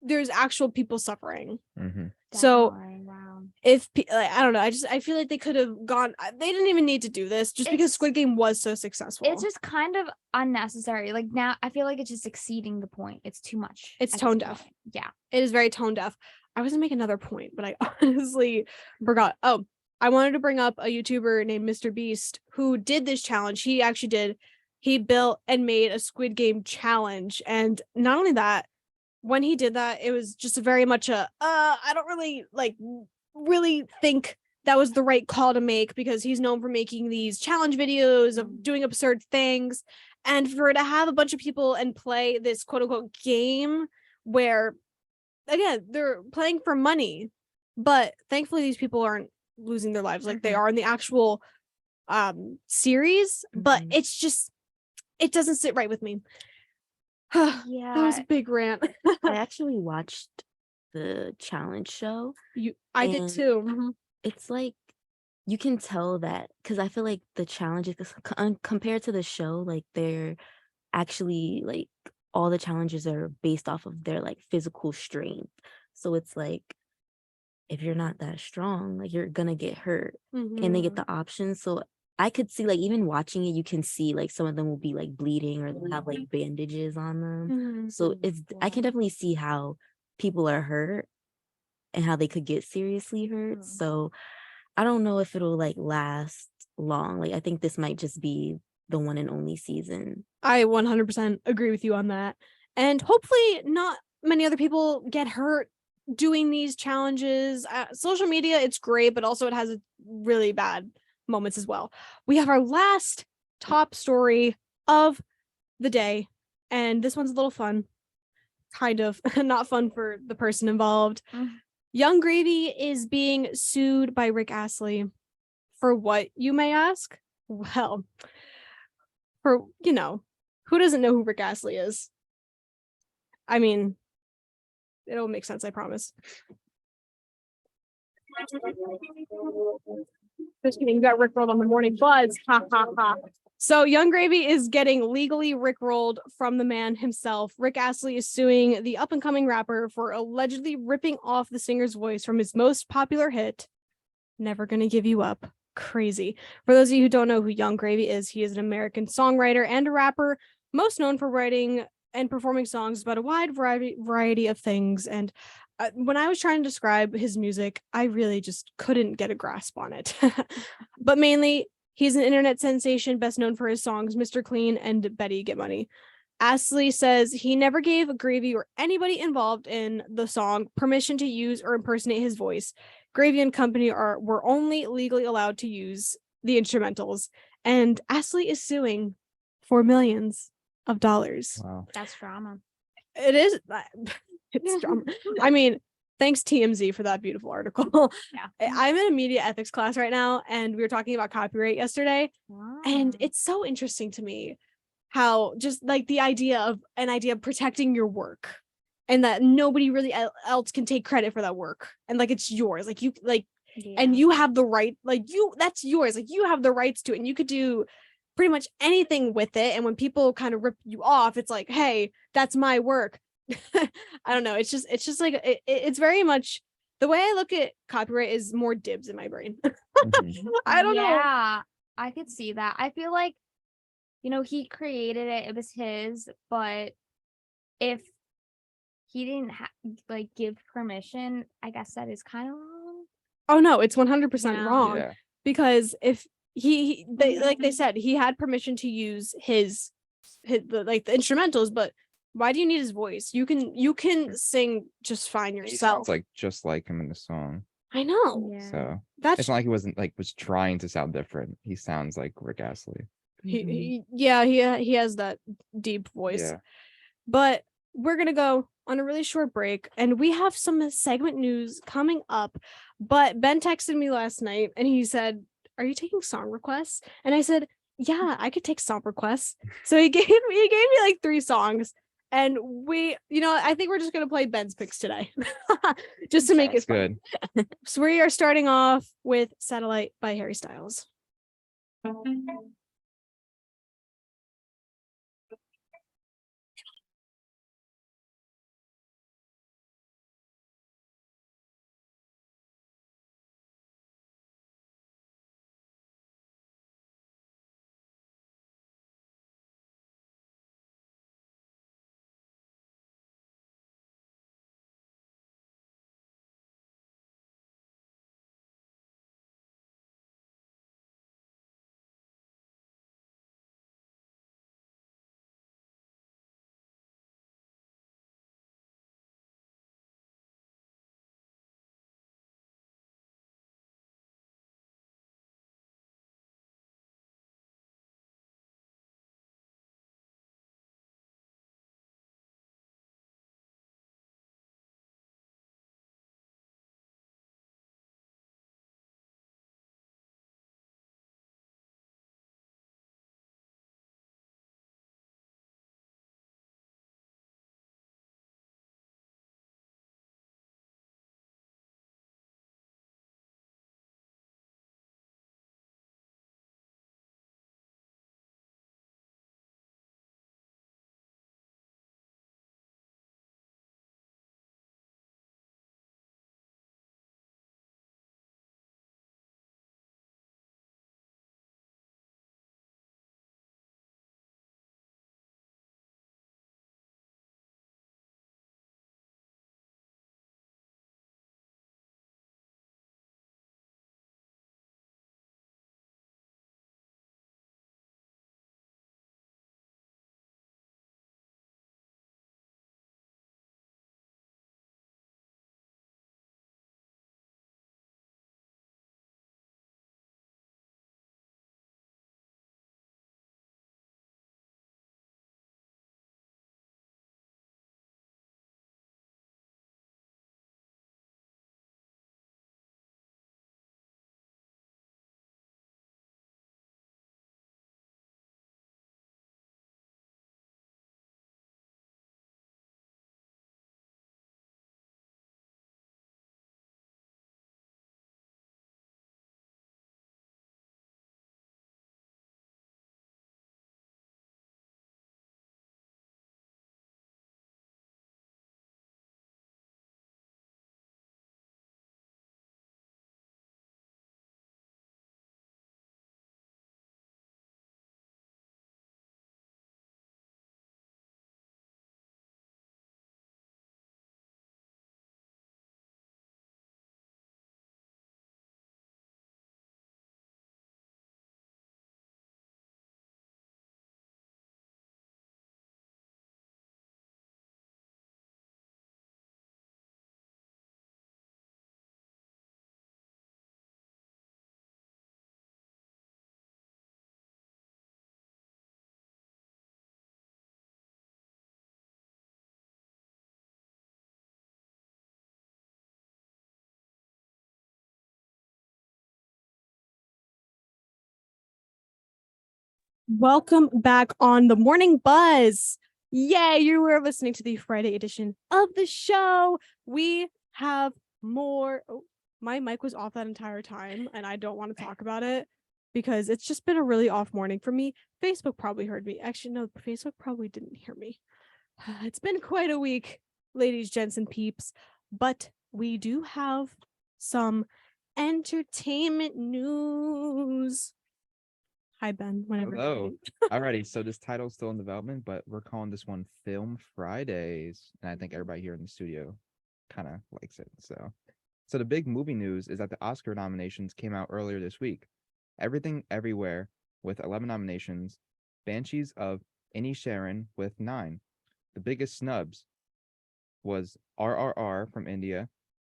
there's actual people suffering. So if I don't know, I feel like they could have gone, they didn't even need to do this just because Squid Game was so successful. It's just kind of unnecessary. Like, now I feel like it's just exceeding the point. It's too much. It's tone deaf. Yeah, it is very tone deaf. I was gonna make another point, but I honestly forgot. Oh, I wanted to bring up a YouTuber named Mr. Beast who did this challenge. He built and made a Squid Game challenge, and not only that, when he did that, it was just very much I don't really think that was the right call to make, because he's known for making these challenge videos of doing absurd things, and for to have a bunch of people and play this quote unquote game where, again, they're playing for money, but thankfully these people aren't losing their lives like they are in the actual series. But it's just, it doesn't sit right with me. yeah. That was a big rant. I actually watched the challenge show. I did too. It's like you can tell that, because I feel like the challenges compared to the show, like they're actually like all the challenges are based off of their like physical strength. So it's like if you're not that strong, like you're gonna get hurt, and they get the options. So I could see, like, even watching it, you can see like some of them will be like bleeding or they'll have like bandages on them. So I can definitely see how people are hurt and how they could get seriously hurt. So I don't know if it'll like last long. Like, I think this might just be the one and only season. I 100% agree with you on that. And hopefully not many other people get hurt doing these challenges. Social media, it's great, but also it has really bad moments as well. We have our last top story of the day, and this one's a little fun. Kind of not fun for the person involved. Young Gravy is being sued by Rick Astley. For what, you may ask? Well, for, who doesn't know who Rick Astley is? I mean, it'll make sense, I promise. Just kidding, you got Rickrolled on the morning buzz. Ha ha ha. So Young Gravy is getting legally rickrolled from the man himself. Rick Astley is suing the up-and-coming rapper for allegedly ripping off the singer's voice from his most popular hit, Never Gonna Give You Up. Crazy. For those of you who don't know who Young Gravy is, he is an American songwriter and a rapper, most known for writing and performing songs about a wide variety of things. And when I was trying to describe his music, I really just couldn't get a grasp on it. But mainly, he's an internet sensation, best known for his songs Mr. Clean and Betty Get Money. Astley says he never gave Gravy or anybody involved in the song permission to use or impersonate his voice. Gravy and company were only legally allowed to use the instrumentals, and Astley is suing for millions of dollars. Wow. That's drama. It is. It's drama. I mean, thanks TMZ for that beautiful article. Yeah. I'm in a media ethics class right now, and we were talking about copyright yesterday, and it's so interesting to me how just like the idea of protecting your work, and that nobody really else can take credit for that work, and like it's yours, like you like, and you have the right, like that's yours, like you have the rights to it, and you could do pretty much anything with it. And when people kind of rip you off, it's like, hey, that's my work. I don't know. It's just like it's very much the way I look at copyright is more dibs in my brain. I don't know. Yeah, I could see that. I feel like, he created it, it was his, but if he didn't give permission, I guess that is kind of wrong. Oh no, it's 100% Yeah. wrong. Yeah. Because if like they said, he had permission to use his the instrumentals, but why do you need his voice? You can sing just fine He yourself. sounds like just like him in the song. I know. Yeah. So That's it's not like he was trying to sound different. He sounds like Rick Astley. he has that deep voice. Yeah. But we're gonna go on a really short break, and we have some segment news coming up. But Ben texted me last night, and he said, "Are you taking song requests?" And I said, "Yeah, I could take song requests." So he gave me like 3 songs, and I think we're just gonna play Ben's picks today, just to make it Sounds fun. good. So we are starting off with "Satellite" by Harry Styles. Welcome back on the Morning Buzz. Yay, you were listening to the Friday edition of the show. We have more. Oh, my mic was off that entire time, and I don't want to talk about it because it's just been a really off morning for me. Facebook probably heard me. Actually, no, Facebook probably didn't hear me. It's been quite a week, ladies, gents, and peeps, but we do have some entertainment news. Hi, Ben. Whenever. Hello. Alrighty, so this title's still in development, but we're calling this one Film Fridays. And I think everybody here in the studio kind of likes it. So the big movie news is that the Oscar nominations came out earlier this week. Everything Everywhere with 11 nominations, Banshees of Inisherin with 9. The biggest snubs was RRR from India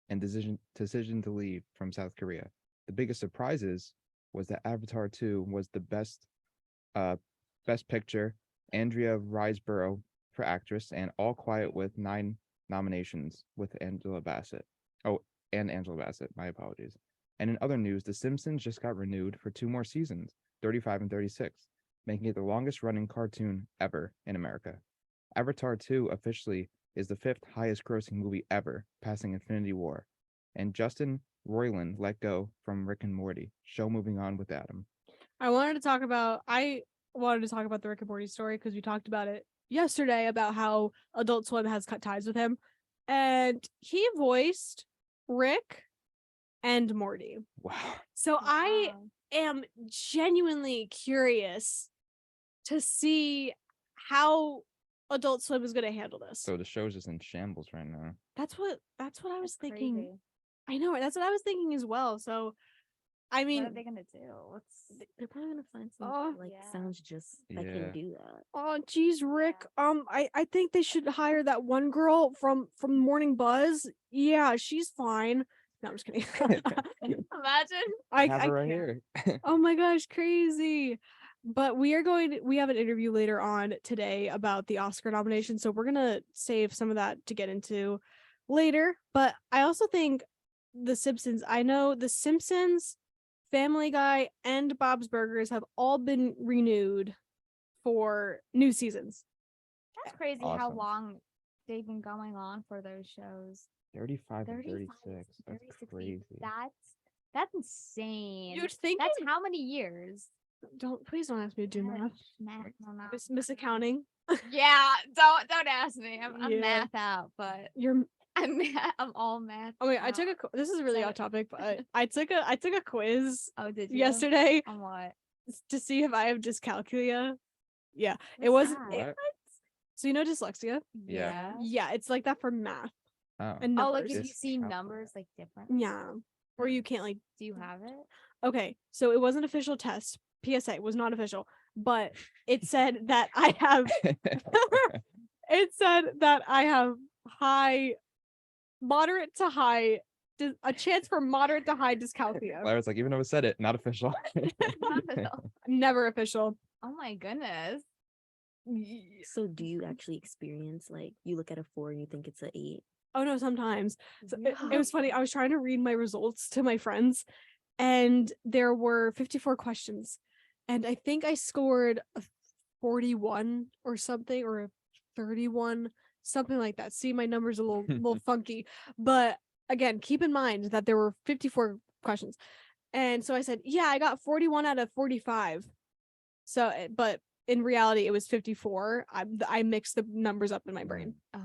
and Decision to Leave from South Korea. The biggest surprises was that Avatar 2 was the best picture, Andrea Riseborough for actress, and All Quiet with 9 nominations with Angela Bassett. Oh, and Angela Bassett, my apologies. And in other news, The Simpsons just got renewed for 2 more seasons, 35 and 36, making it the longest running cartoon ever in America. Avatar 2 officially is the 5th highest grossing movie ever, passing Infinity War. And Justin Roiland let go from Rick and Morty. Show moving on with Adam. I wanted to talk about the Rick and Morty story because we talked about it yesterday about how Adult Swim has cut ties with him, and he voiced Rick and Morty. Wow. So I am genuinely curious to see how Adult Swim is going to handle this. So the show's just in shambles right now. That's what I was thinking. Crazy. I know, that's what I was thinking as well. So I mean, What are they gonna do? They're probably gonna find some Oh, sounds just that Yeah. can do that. oh geez, Rick. I think they should hire that one girl from Morning Buzz. Yeah, she's fine. No, I'm just kidding. Imagine. I Have her right can't. here. Oh my gosh, crazy. But we have an interview later on today about the Oscar nomination, so we're gonna save some of that to get into later. But I also think The Simpsons, I know The Simpsons, Family Guy, and Bob's Burgers have all been renewed for new seasons. That's crazy how Awesome. long they've been going on for those shows. 35 and 35, 36. That's 36 crazy. That's insane. Dude, thinking That's how many years? please don't ask me to do math. Math, no, no. Miss accounting. Yeah, don't ask me. I'm Yeah. math out, but You're I'm all math. oh wait, I out. took this is really So- off topic, but I took a quiz Oh, did you? yesterday On what? to see if I have dyscalculia. Yeah, it What's wasn't. that? What? So you know dyslexia? Yeah. Yeah, it's like that for math Oh. and Oh, numbers. like if you see Dyscalculia. numbers like different. Yeah, or you can't like. Do you have it? Okay, so it was an official test. PSA was not official, but it said that I have. It said that I have moderate to high, a chance for moderate to high dyscalculia. Lara's like, even though it said it, not official. Never official. Oh my goodness. So do you actually experience like you look at a 4 and you think it's an 8? Oh no, sometimes. So it was funny. I was trying to read my results to my friends, and there were 54 questions, and I think I scored a 41 or something, or a 31, something like that. See, my numbers are a little funky, but again, keep in mind that there were 54 questions, and so I said, yeah, I got 41 out of 45. So, but in reality, it was 54. I mixed the numbers up in my brain. Oh.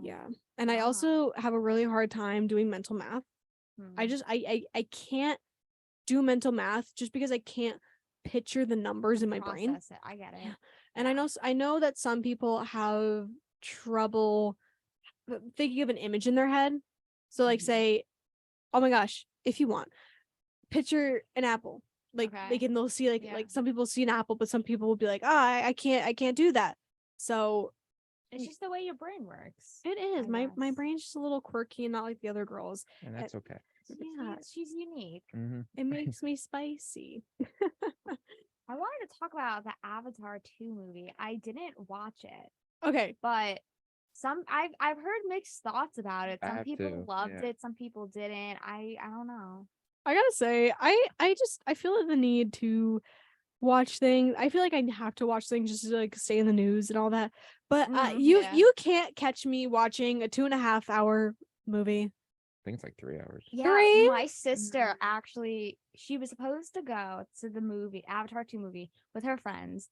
Yeah. And I Wow. also have a really hard time doing mental math. I just I can't do mental math just because I can't picture the numbers in my brain. Process it. I get it. Yeah. And I know that some people have trouble thinking of an image in their head. So like say, oh my gosh, if you want, picture an apple. Like Okay. and they'll see Yeah. like some people see an apple, but some people will be like, I can't do that. So It's just the way your brain works. it is. I My guess. brain's just a little quirky and not like the other girls. And that's okay. Yeah, She's unique. Mm-hmm. it makes me spicy. I wanted to talk about the Avatar 2 movie. I didn't watch it, Okay. but I've heard mixed thoughts about it. I Some have people too, loved yeah. it, some people didn't. I don't know. I gotta say, I feel the need to watch things. I feel like I have to watch things just to like stay in the news and all that. But Yeah. you can't catch me watching a 2.5 hour movie. I think it's like 3 hours. Yeah, 3? my sister actually, she was supposed to go to the movie, Avatar 2 movie, with her friends.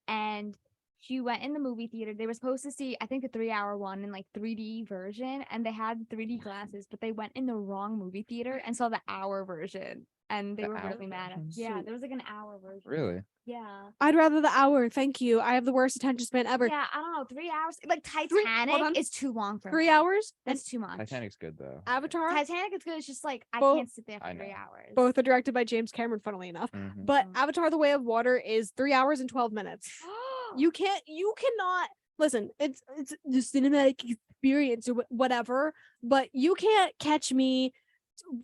And she went in the movie theater. They were supposed to see, I think, the 3 hour one in like 3D version. And they had 3D glasses, but they went in the wrong movie theater and saw the hour version. And they The were hour really mad at version? Yeah, there was like an hour version. Really? Yeah. I'd rather the hour. Thank you. I have the worst attention span ever. Yeah, I don't know. 3 hours. Like on. Titanic is too long for 3 me. hours. And That's too much. Titanic's good though. Avatar. Titanic is good. It's just like I Both- can't sit there for I know. 3 hours. Both are directed by James Cameron, funnily enough. Mhm. But Mhm. Avatar: The Way of Water is 3 hours and 12 minutes. You cannot listen. It's the cinematic experience or whatever, but you can't catch me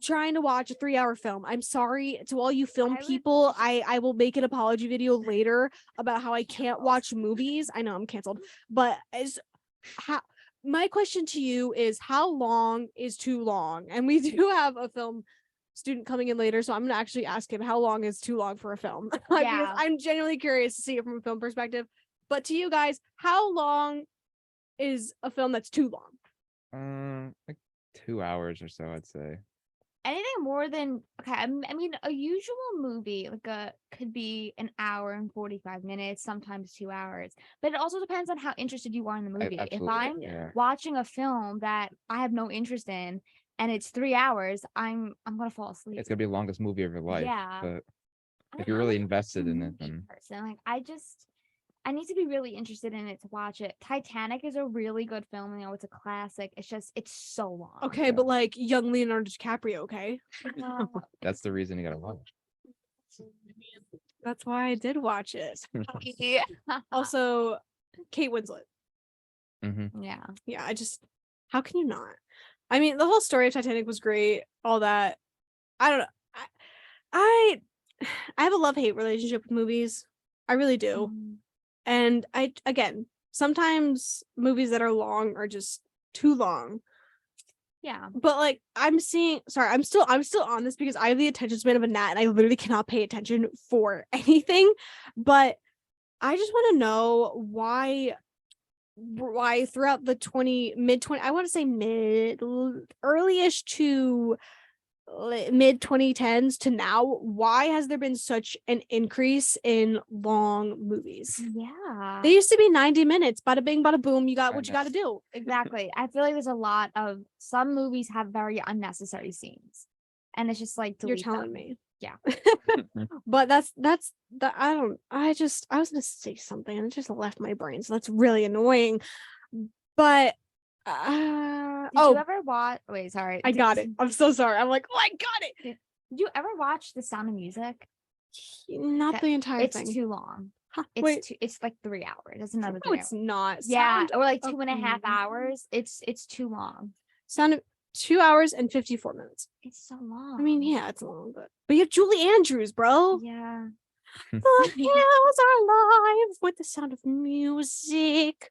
trying to watch a 3 hour film. I'm sorry to all you film I would- people. I will make an apology video later about how I can't watch movies. I know I'm canceled, but my question to you is, how long is too long? And we do have a film student coming in later, so I'm gonna actually ask him how long is too long for a film. Because Yeah. I'm genuinely curious to see it from a film perspective. But to you guys, how long is a film that's too long? Like 2 hours or so, I'd say. Anything more than I mean, a usual movie could be an hour and 45 minutes, sometimes 2 hours. But it also depends on how interested you are in the movie. If Absolutely. I'm Yeah. watching a film that I have no interest in and it's 3 hours, I'm gonna fall asleep. It's gonna be the longest movie of your life. Yeah. But if I'm you're really a invested in it, movie then person. Like I need to be really interested in it to watch it. Titanic is a really good film. You know, it's a classic. It's just it's so long. Okay, Yeah. but like young Leonardo DiCaprio, okay? that's the reason you gotta watch. That's why I did watch it. Yeah. Also, Kate Winslet. Mm-hmm. Yeah. Yeah, how can you not? I mean, the whole story of Titanic was great, all that. I don't know. I have a love-hate relationship with movies. I really do. Mm. And again, sometimes movies that are long are just too long. Yeah. But like I'm still on this because I have the attention span of a gnat and I literally cannot pay attention for anything. But I just want to know why throughout the early-ish to mid 2010s to now, why has there been such an increase in long movies? Yeah. They used to be 90 minutes, bada bing, bada boom, you got I what you know. got to do. Exactly. I feel like there's a lot of some movies have very unnecessary scenes. And it's just like You're delete telling them. me. Yeah. But that's the I was gonna say something and it just left my brain, so that's really annoying. But Did you ever watch wait, sorry. I got it. I'm so sorry. I'm like, oh, I got it. Did you ever watch The Sound of Music? Not That- the entire It's thing. too long. Huh, It's wait, it's like 3 hours. It's another no, 3 it's hours. not. Yeah, Sound or like of 2.5 Music. hours. It's too long. Sound of 2 hours and 54 minutes. It's so long. I mean, yeah, it's long, but you have Julie Andrews, bro. Yeah. The hills are alive with the sound of music.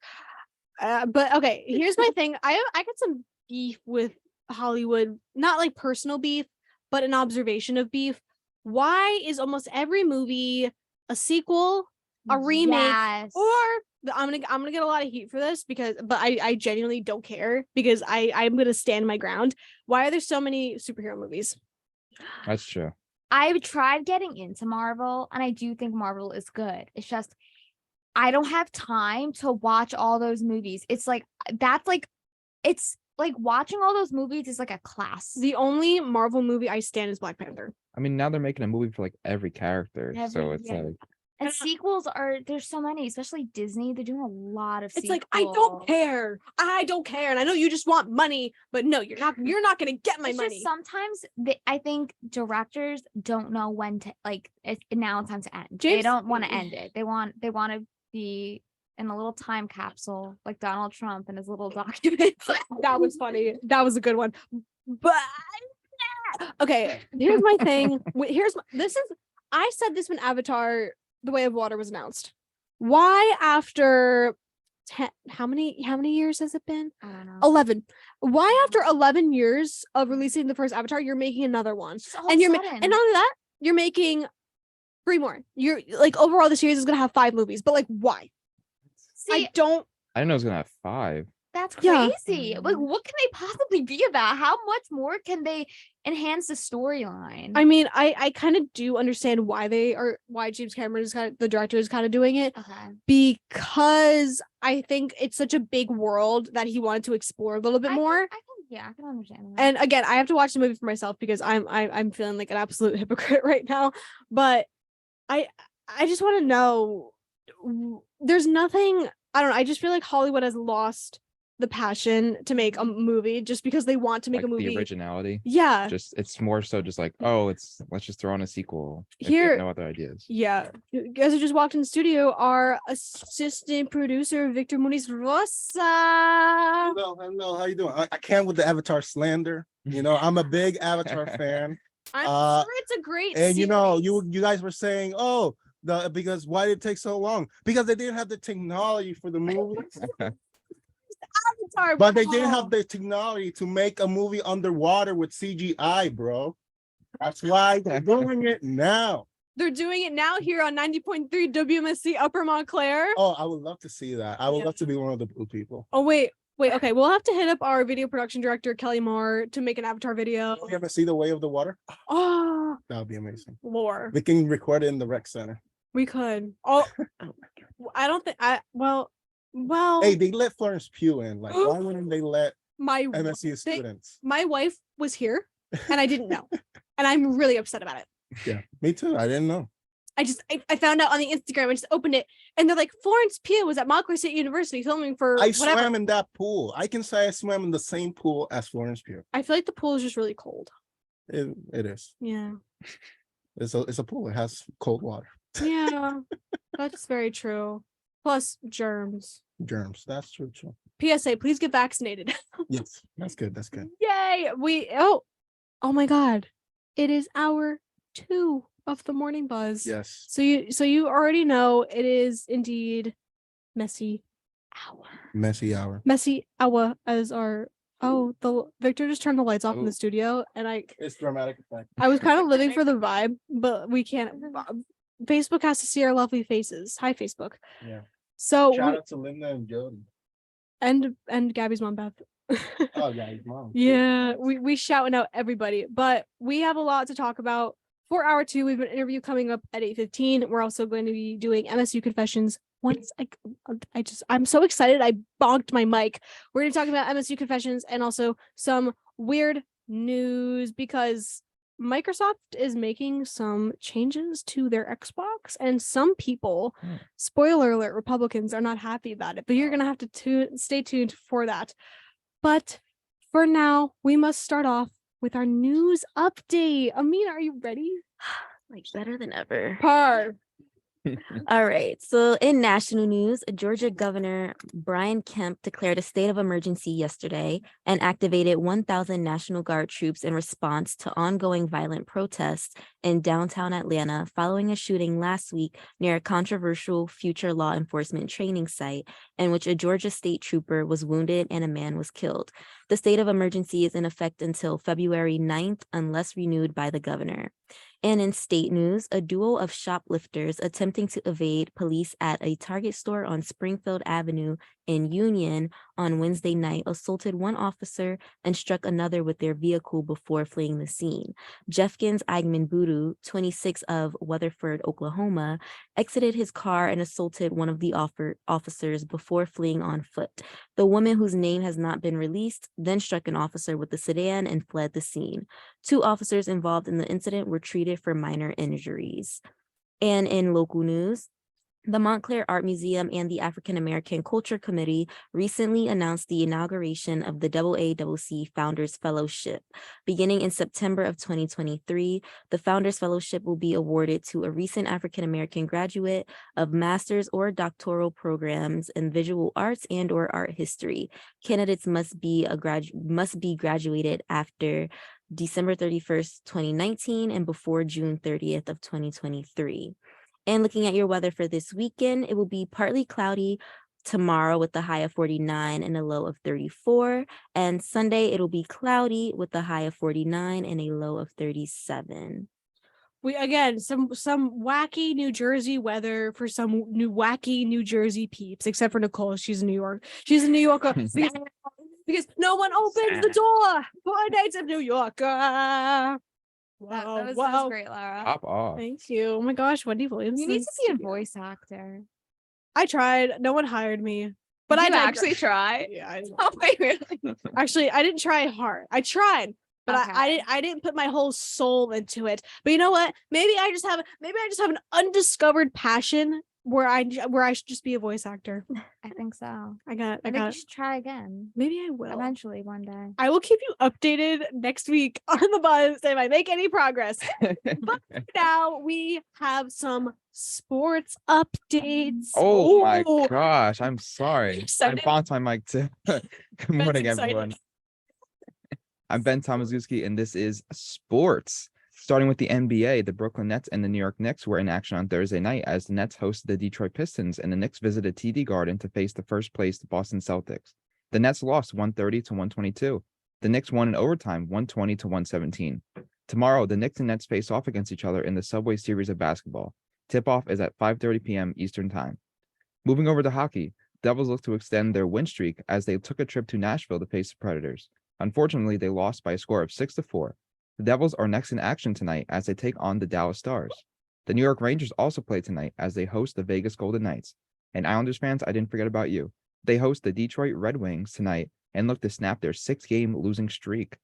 But okay, here's my thing. I got some beef with Hollywood, not like personal beef, but an observation of beef. Why is almost every movie a sequel, a remake, Yes. or I'm gonna get a lot of heat for this but I genuinely don't care because I'm gonna stand my ground. Why are there so many superhero movies? That's true. I've tried getting into Marvel, and I do think Marvel is good. It's just I don't have time to watch all those movies. It's like it's like watching all those movies is like a class. The only Marvel movie I stand is Black Panther. I mean, now they're making a movie for like every character, so Every- it's yeah. like And sequels there's so many, especially Disney. They're doing a lot of It's sequels. like I don't care, and I know you just want money, but no, you're not gonna get my It's money. just sometimes I think directors don't know when to now it's time to end. They James- don't want to end it. They want to be in a little time capsule like Donald Trump and his little document. That was funny. That was a good one. But okay, here's my thing. I said this when Avatar: The Way of Water was announced. Why after 10, how many years has it been? I don't know. 11. Why after 11 years of releasing the first Avatar, you're making another one? Just all And of a and not sudden. only that, you're making 3 more. You're like overall the series is gonna have 5 movies, but like why? See, I don't. I didn't know it was gonna have 5. that's Yeah. crazy. Like, what can they possibly be about? How much more can they enhance the storyline? I mean, I kind of do understand why James Cameron is the director is kind of doing it, Okay. because I think it's such a big world that he wanted to explore a little bit more. I can understand that. And again, I have to watch the movie for myself because I'm feeling like an absolute hypocrite right now. But I just want to know. There's nothing. I don't know. I just feel like Hollywood has lost the passion to make a movie just because they want to make Like a movie. the originality. Yeah. Just it's more so just like, let's just throw on a sequel. If they Here- have no other ideas. Yeah. You guys who just walked in the studio, our assistant producer Victor Muniz Rosa. Hello, how you doing? I can't with the Avatar slander. You know, I'm a big Avatar fan. I'm Uh, sure it's a great And you know, series. you guys were saying, because why did it take so long? Because they didn't have the technology for the movies. Avatar, But they didn't bro. have the technology to make a movie underwater with CGI, bro. That's why they're doing it now. They're doing it now here on 90.3 WMSC Upper Montclair. Oh, I would love to see that. I would Yeah. love to be one of the blue people. Oh, wait. Okay. We'll have to hit up our video production director, Kelly Moore, to make an Avatar video. You ever see The Way of the Water? Oh, That would be amazing. lore. We can record it in the rec center. We could. Oh, I don't think well, Hey, they let Florence Pugh in. Like, why wouldn't they let my MSU students? my wife was here and I didn't know. And I'm really upset about it. Yeah, me too. I didn't know. I found out on the Instagram and just opened it and they're like, Florence Pugh was at Montclair State University filming for I whatever. swam in that pool. I can say I swam in the same pool as Florence Pugh. I feel like the pool is just really cold. It is. Yeah. It's a pool. It has cold water. Yeah. That's very true. Plus germs. Germs. That's true. PSA, please get vaccinated. Yes, that's good. That's good. Yay. Oh my God. It is hour 2 of the morning buzz. Yes. So you already know it is indeed messy hour. Messy hour. Messy hour as our the Victor just turned the lights off in the Oh. studio and It's dramatic effect. I was kind of living for the vibe, but we can't. Facebook has to see our lovely faces. Hi, Facebook. Yeah. So Shout out to Linda and Jody. and Gabby's mom, Beth. Oh yeah, his mom. Yeah, we shouting out everybody, but we have a lot to talk about for hour 2. We have an interview coming up at 8:15. We're also going to be doing MSU confessions. I'm so excited. I bonked my mic. We're going to talk about MSU confessions and also some weird news because Microsoft is making some changes to their Xbox and some people, spoiler alert, Republicans are not happy about it, but you're going to have to stay tuned for that. But for now, we must start off with our news update. Amina, are you ready? Like better than ever. Par. All right. So in national news, Georgia Governor Brian Kemp declared a state of emergency yesterday and activated 1,000 National Guard troops in response to ongoing violent protests in downtown Atlanta following a shooting last week near a controversial future law enforcement training site in which a Georgia state trooper was wounded and a man was killed. The state of emergency is in effect until February 9th unless renewed by the governor. And in state news, a duo of shoplifters attempting to evade police at a Target store on Springfield Avenue in Union on Wednesday night assaulted one officer and struck another with their vehicle before fleeing the scene. Jeffkins Eigman Budu, 26 of Weatherford, Oklahoma, exited his car and assaulted one of the officers before fleeing on foot. The woman, whose name has not been released, then struck an officer with the sedan and fled the scene. 2 officers involved in the incident were treated for minor injuries. And in local news, the Montclair Art Museum and the African American Culture Committee recently announced the inauguration of the AACC Founders Fellowship. Beginning in September of 2023, the Founders Fellowship will be awarded to a recent African American graduate of master's or doctoral programs in visual arts and or art history. Candidates must be graduated after December 31st, 2019 and before June 30th of 2023. And looking at your weather for this weekend, it will be partly cloudy tomorrow with a high of 49 and a low of 34. And Sunday, it'll be cloudy with a high of 49 and a low of 37. We again some wacky New Jersey weather for some new wacky New Jersey peeps, except for Nicole. She's in New York. She's in New York because no one opens the door. 4 nights of New York. That Wow, was wow. great, Lara. Pop off. Thank you. Oh my gosh, Wendy Williams. You need to be a voice actor. I tried. No one hired me. But Did I you did actually try. Yeah, I did. Oh wait, really? Actually, I didn't try hard. I tried, but Okay. I didn't put my whole soul into it. But you know what? Maybe I just have an undiscovered passion where I should just be a voice actor. I think so. I got I think you should try again. maybe I will. Eventually one day. I will keep you updated next week on the buzz if I make any progress. But now we have some sports updates. Oh my Ooh, gosh, I'm sorry. I excited. bonked my mic too. Good morning, excited. everyone. I'm Ben Tomaszewski, and this is sports. Starting with the NBA, the Brooklyn Nets and the New York Knicks were in action on Thursday night as the Nets hosted the Detroit Pistons and the Knicks visited TD Garden to face the first place Boston Celtics. The Nets lost 130 to 122. The Knicks won in overtime 120 to 117. Tomorrow, the Knicks and Nets face off against each other in the Subway Series of basketball. Tip-off is at 5:30 p.m. Eastern Time. Moving over to hockey, Devils look to extend their win streak as they took a trip to Nashville to face the Predators. Unfortunately, they lost by a score of 6-4. The Devils are next in action tonight as they take on the Dallas Stars. The New York Rangers also play tonight as they host the Vegas Golden Knights. And Islanders fans, I didn't forget about you. They host the Detroit Red Wings tonight and look to snap their 6-game losing streak.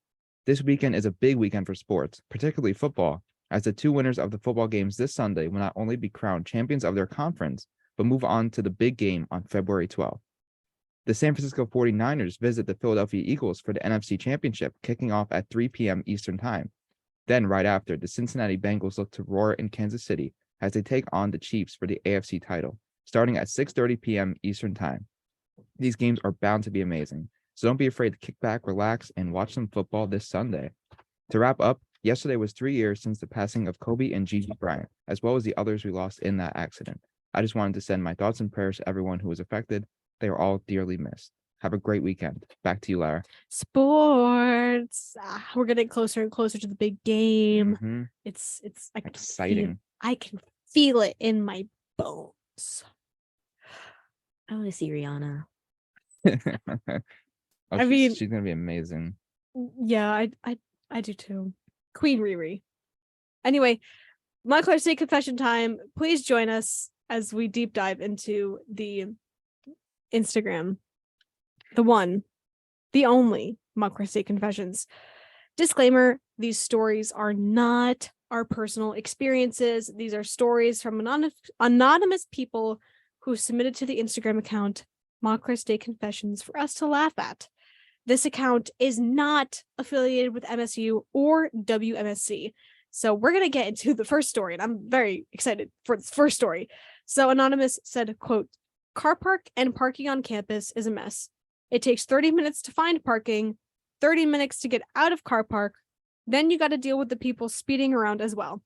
This weekend is a big weekend for sports, particularly football, as the two winners of the football games this Sunday will not only be crowned champions of their conference, but move on to the big game on February 12th. The San Francisco 49ers visit the Philadelphia Eagles for the NFC Championship, kicking off at 3 p.m. Eastern Time. Then, right after, the Cincinnati Bengals look to roar in Kansas City as they take on the Chiefs for the AFC title, starting at 6:30 p.m. Eastern Time. These games are bound to be amazing, so don't be afraid to kick back, relax, and watch some football this Sunday. To wrap up, yesterday was 3 years since the passing of Kobe and Gigi Bryant, as well as the others we lost in that accident. I just wanted to send my thoughts and prayers to everyone who was affected. They are all dearly missed. Have a great weekend. Back to you, Lara. Sports. We're getting closer and closer to the big game. Mhm. It's Exciting. I can feel it in my bones. I want to see Rihanna. I mean- she's gonna be amazing. Yeah, I do too. Queen Riri. Anyway, Montclair State confession time. Please join us as we deep dive into the Instagram. The one, the only Montclair State Confessions. Disclaimer, these stories are not our personal experiences. These are stories from anonymous people who submitted to the Instagram account Montclair State Confessions for us to laugh at. This account is not affiliated with MSU or WMSC. So we're going to get into the first story, and I'm very excited for this first story. So Anonymous said, quote, "Car park and parking on campus is a mess. It takes 30 minutes to find parking, 30 minutes to get out of car park. Then you got to deal with the people speeding around as well.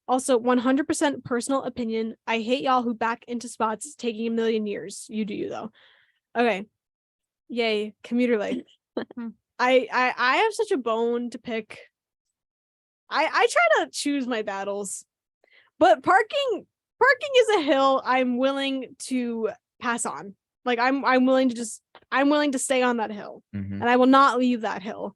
Also, 100% personal opinion. I hate y'all who back into spots taking a million years. You do you, though." Okay. Yay. Commuter lane. I have such a bone to pick. I try to choose my battles, but parking is a hill I'm willing to pass on. Like I'm willing to stay on that hill, Mhm. and I will not leave that hill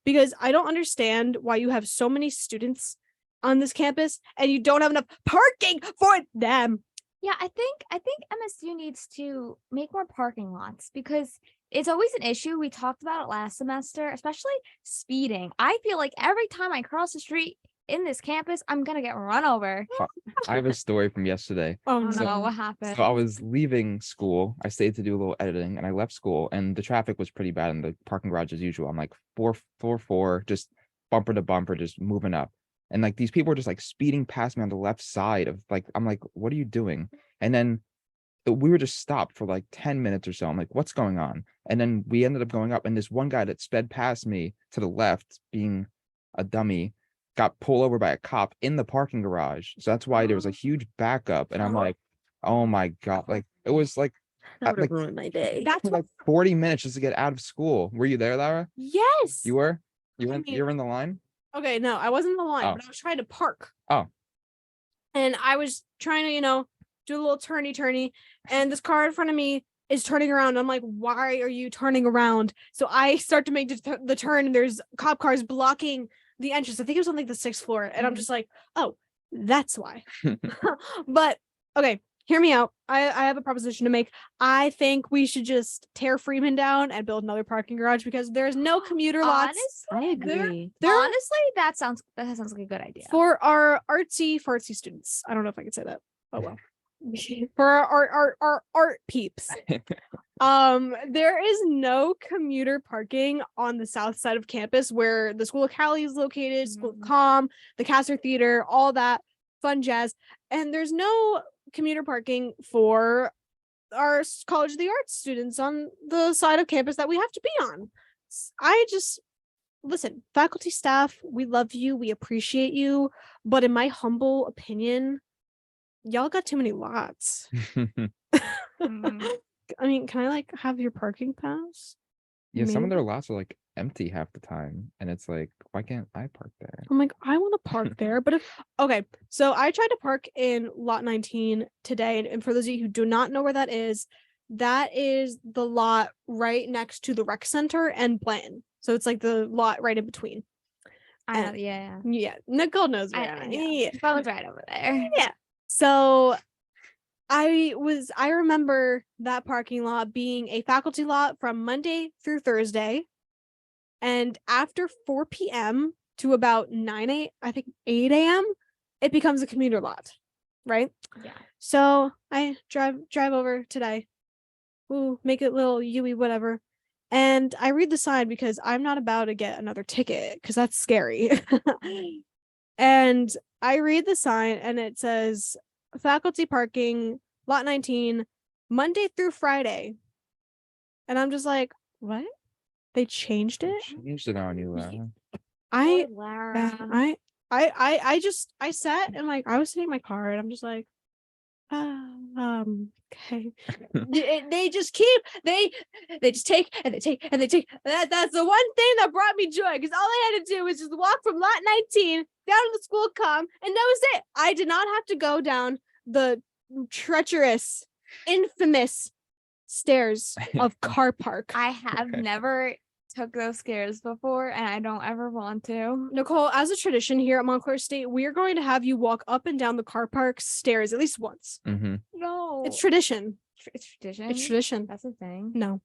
because I don't understand why you have so many students on this campus and you don't have enough parking for them. Yeah, I think MSU needs to make more parking lots because it's always an issue. We talked about it last semester, especially speeding. I feel like every time I cross the street in this campus, I'm gonna get run over. I have a story from yesterday. Oh Oh no. no, what happened? So I was leaving school. I stayed to do a little editing, and I left school, and the traffic was pretty bad in the parking garage as usual. I'm like 444, just bumper to bumper, just moving up. And like these people were just like speeding past me on the left side of like, I'm like, what are you doing? And then we were just stopped for like 10 minutes or so. I'm like, what's going on? And then we ended up going up, and this one guy that sped past me to the left, being a dummy, got pulled over by a cop in the parking garage. So that's why there was a huge backup. And I'm like, oh my God. Like it was like, That would have like- ruined my day. That's for like 40 minutes just to get out of school. Were you there, Lara? Yes. You were? You I were mean- you were in the line? Okay, no, I wasn't in the line, Oh. but I was trying to park. Oh. and I was trying to, do a little turny, and this car in front of me is turning around. I'm like, why are you turning around? So I start to make the turn, and there's cop cars blocking the entrance. I think it was on like the 6th floor, and I'm just like, oh, that's why. But okay, hear me out. I have a proposition to make. I think we should just tear Freeman down and build another parking garage because there's no commuter lots. I agree. Honestly, that sounds like a good idea. For our artsy students. I don't know if I can say that. Oh well. For our art peeps. There is no commuter parking on the south side of campus where the School of Cali is located, School of Comm, the Castor Theater, all that fun jazz. And there's no commuter parking for our College of the Arts students on the side of campus that we have to be on. Listen, faculty, staff, we love you, we appreciate you, but in my humble opinion, y'all got too many lots. I mean, can I like have your parking pass? Yeah, some of Maybe. their lots are like empty half the time, and it's like, why can't I park there? I'm like, I want to park there, but so I tried to park in lot 19 today, and for those of you who do not know where that is the lot right next to the rec center and Blanton. So it's like the lot right in between. I know, yeah. Yeah, Nicole knows where. Yeah. Phone's right over there. Yeah. So I remember that parking lot being a faculty lot from Monday through Thursday. And after 4 p.m. to about 8 a.m., it becomes a commuter lot, right? Yeah. So I drive over today. Ooh, make it little Yui, whatever. And I read the sign because I'm not about to get another ticket because that's scary. And I read the sign and it says faculty parking, lot 19, Monday through Friday. And I'm just like, what? They changed it? Changed it on you, Lara. Lara. I sat and like I was sitting in my car and I'm just like, okay. They just take and they take and they take. That's the one thing that brought me joy because all I had to do was just walk from lot 19 down to the school comm, and that was it. I did not have to go down the treacherous, infamous stairs of car park. I have never took those stairs before, and I don't ever want to. Nicole, as a tradition here at Montclair State, we are going to have you walk up and down the car park stairs at least once. Mm-hmm. No, It's tradition. It's tradition. It's tradition. That's a thing. No.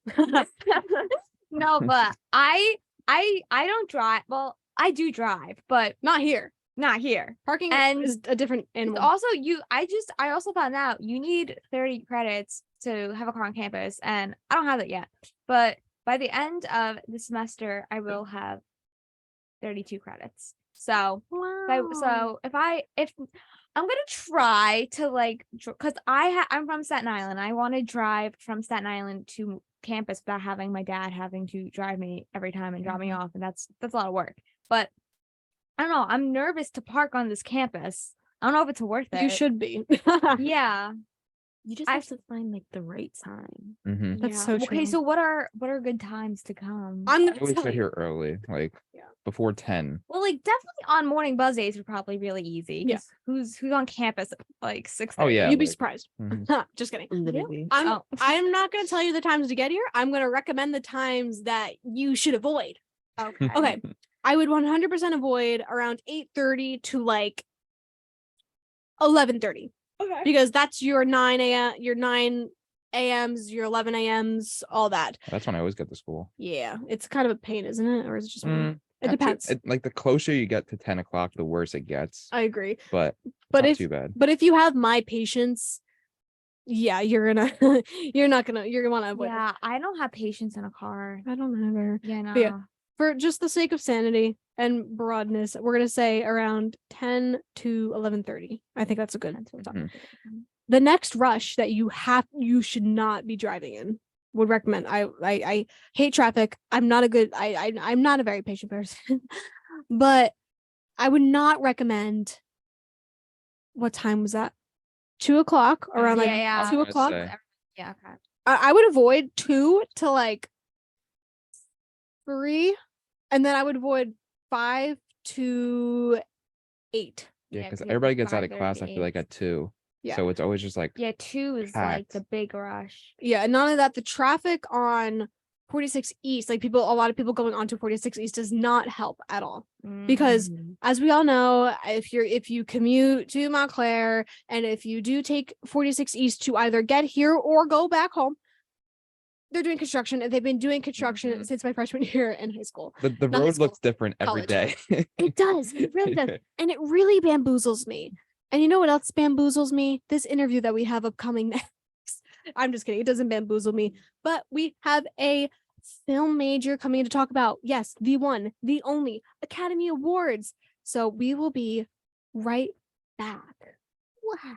No, but I don't drive. Well, I do drive, but Not here. not here. Parking And is a different animal. Also, I also found out you need 30 credits to have a car on campus, and I don't have it yet. But by the end of the semester, I will have 32 credits. So, if I'm gonna try to like, because I'm from Staten Island. I want to drive from Staten Island to campus without having my dad having to drive me every time and drop me off, and that's a lot of work. But I don't know. I'm nervous to park on this campus. I don't know if it's worth it. You should be. Yeah. You just have to find like the right time. Mm-hmm. That's Yeah. so true. Okay, so what are good times to come? I'm I gonna always tell get you. here early, like Yeah. before 10. Well, like definitely on morning buzz days are probably really easy. Yeah. Who's on campus at like 6:30? Oh, yeah. You'd be like- surprised. Mhm. Just kidding. Literally. I'm not gonna tell you the times to get here. I'm gonna recommend the times that you should avoid. Okay. Okay. I would 100% avoid around 8:30 to like 11:30 Okay. because that's your 9 a.m. your 9 a.m.s, your 11 a.m.s, all that. That's when I always get to school. Yeah, it's kind of a pain, isn't it? Or is it just me? Mm, It depends. Like the closer you get to 10 o'clock, the worse it gets. I agree. But But not if too bad. but if you have my patience, yeah, you're gonna you're gonna want to avoid it. Yeah, I don't have patience in a car. I don't ever. Yeah, no. But yeah. For just the sake of sanity and broadness, we're gonna say around 10 to 11:30. I think that's a good time. The next rush that you should not be driving in. Would recommend. I hate traffic. I'm not a very patient person, but I would not recommend. What time was that? 2:00 around like Yeah. 2:00. Say. Yeah, okay. I would avoid 2 to like 3, and then I would avoid 5 to 8. Yeah, Yeah, because 'cause everybody it's gets out of 5:30 class, to I feel like 8. at 2. Yeah. So it's always just like Yeah, 2 is like packed. the big rush. Yeah, and none of that. The traffic on 46 East, like a lot of people going onto 46 East does not help at all. Because Mhm. as we all know, if you commute to Montclair and if you do take 46 East to either get here or go back home, they're doing construction, and they've been doing construction Mhm. since my freshman year in high school. The Not high road school, looks different every college. day. It does. It really does. And it really bamboozles me. And you know what else bamboozles me? This interview that we have upcoming next. I'm just kidding. It doesn't bamboozle me. But we have a film major coming to talk about, yes, the one, the only Academy Awards. So we will be right back. Wow.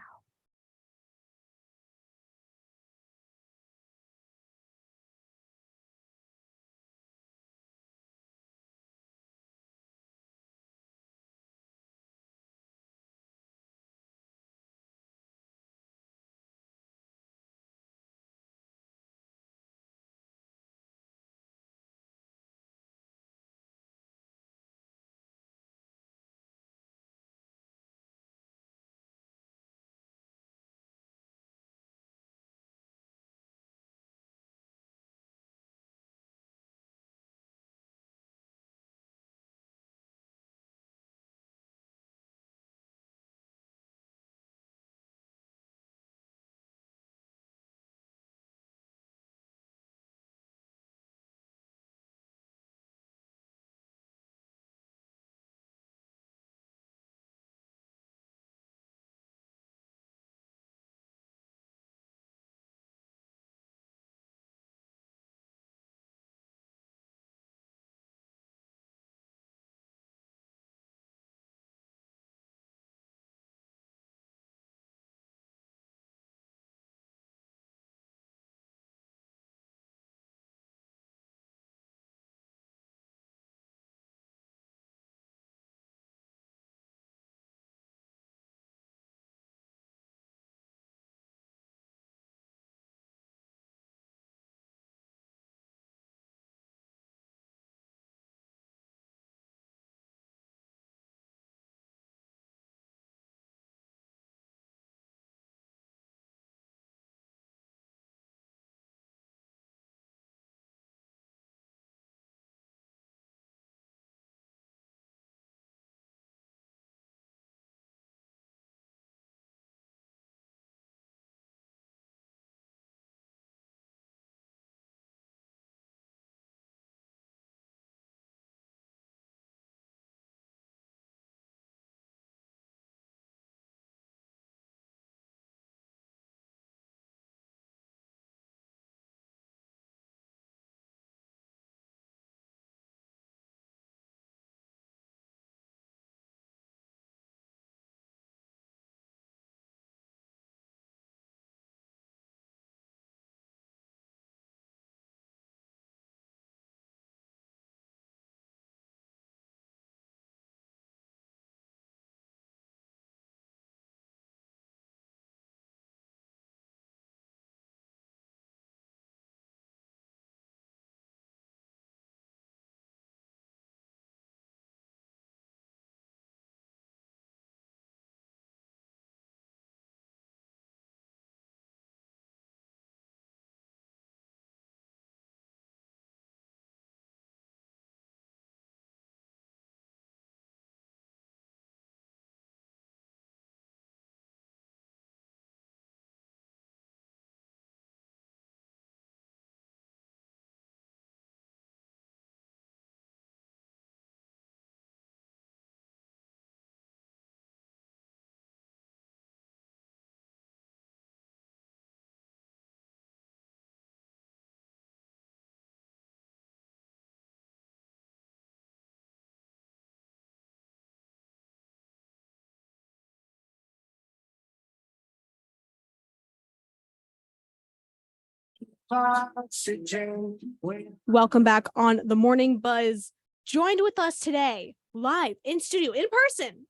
Welcome back on the Morning Buzz. Joined with us today, live in studio, in person,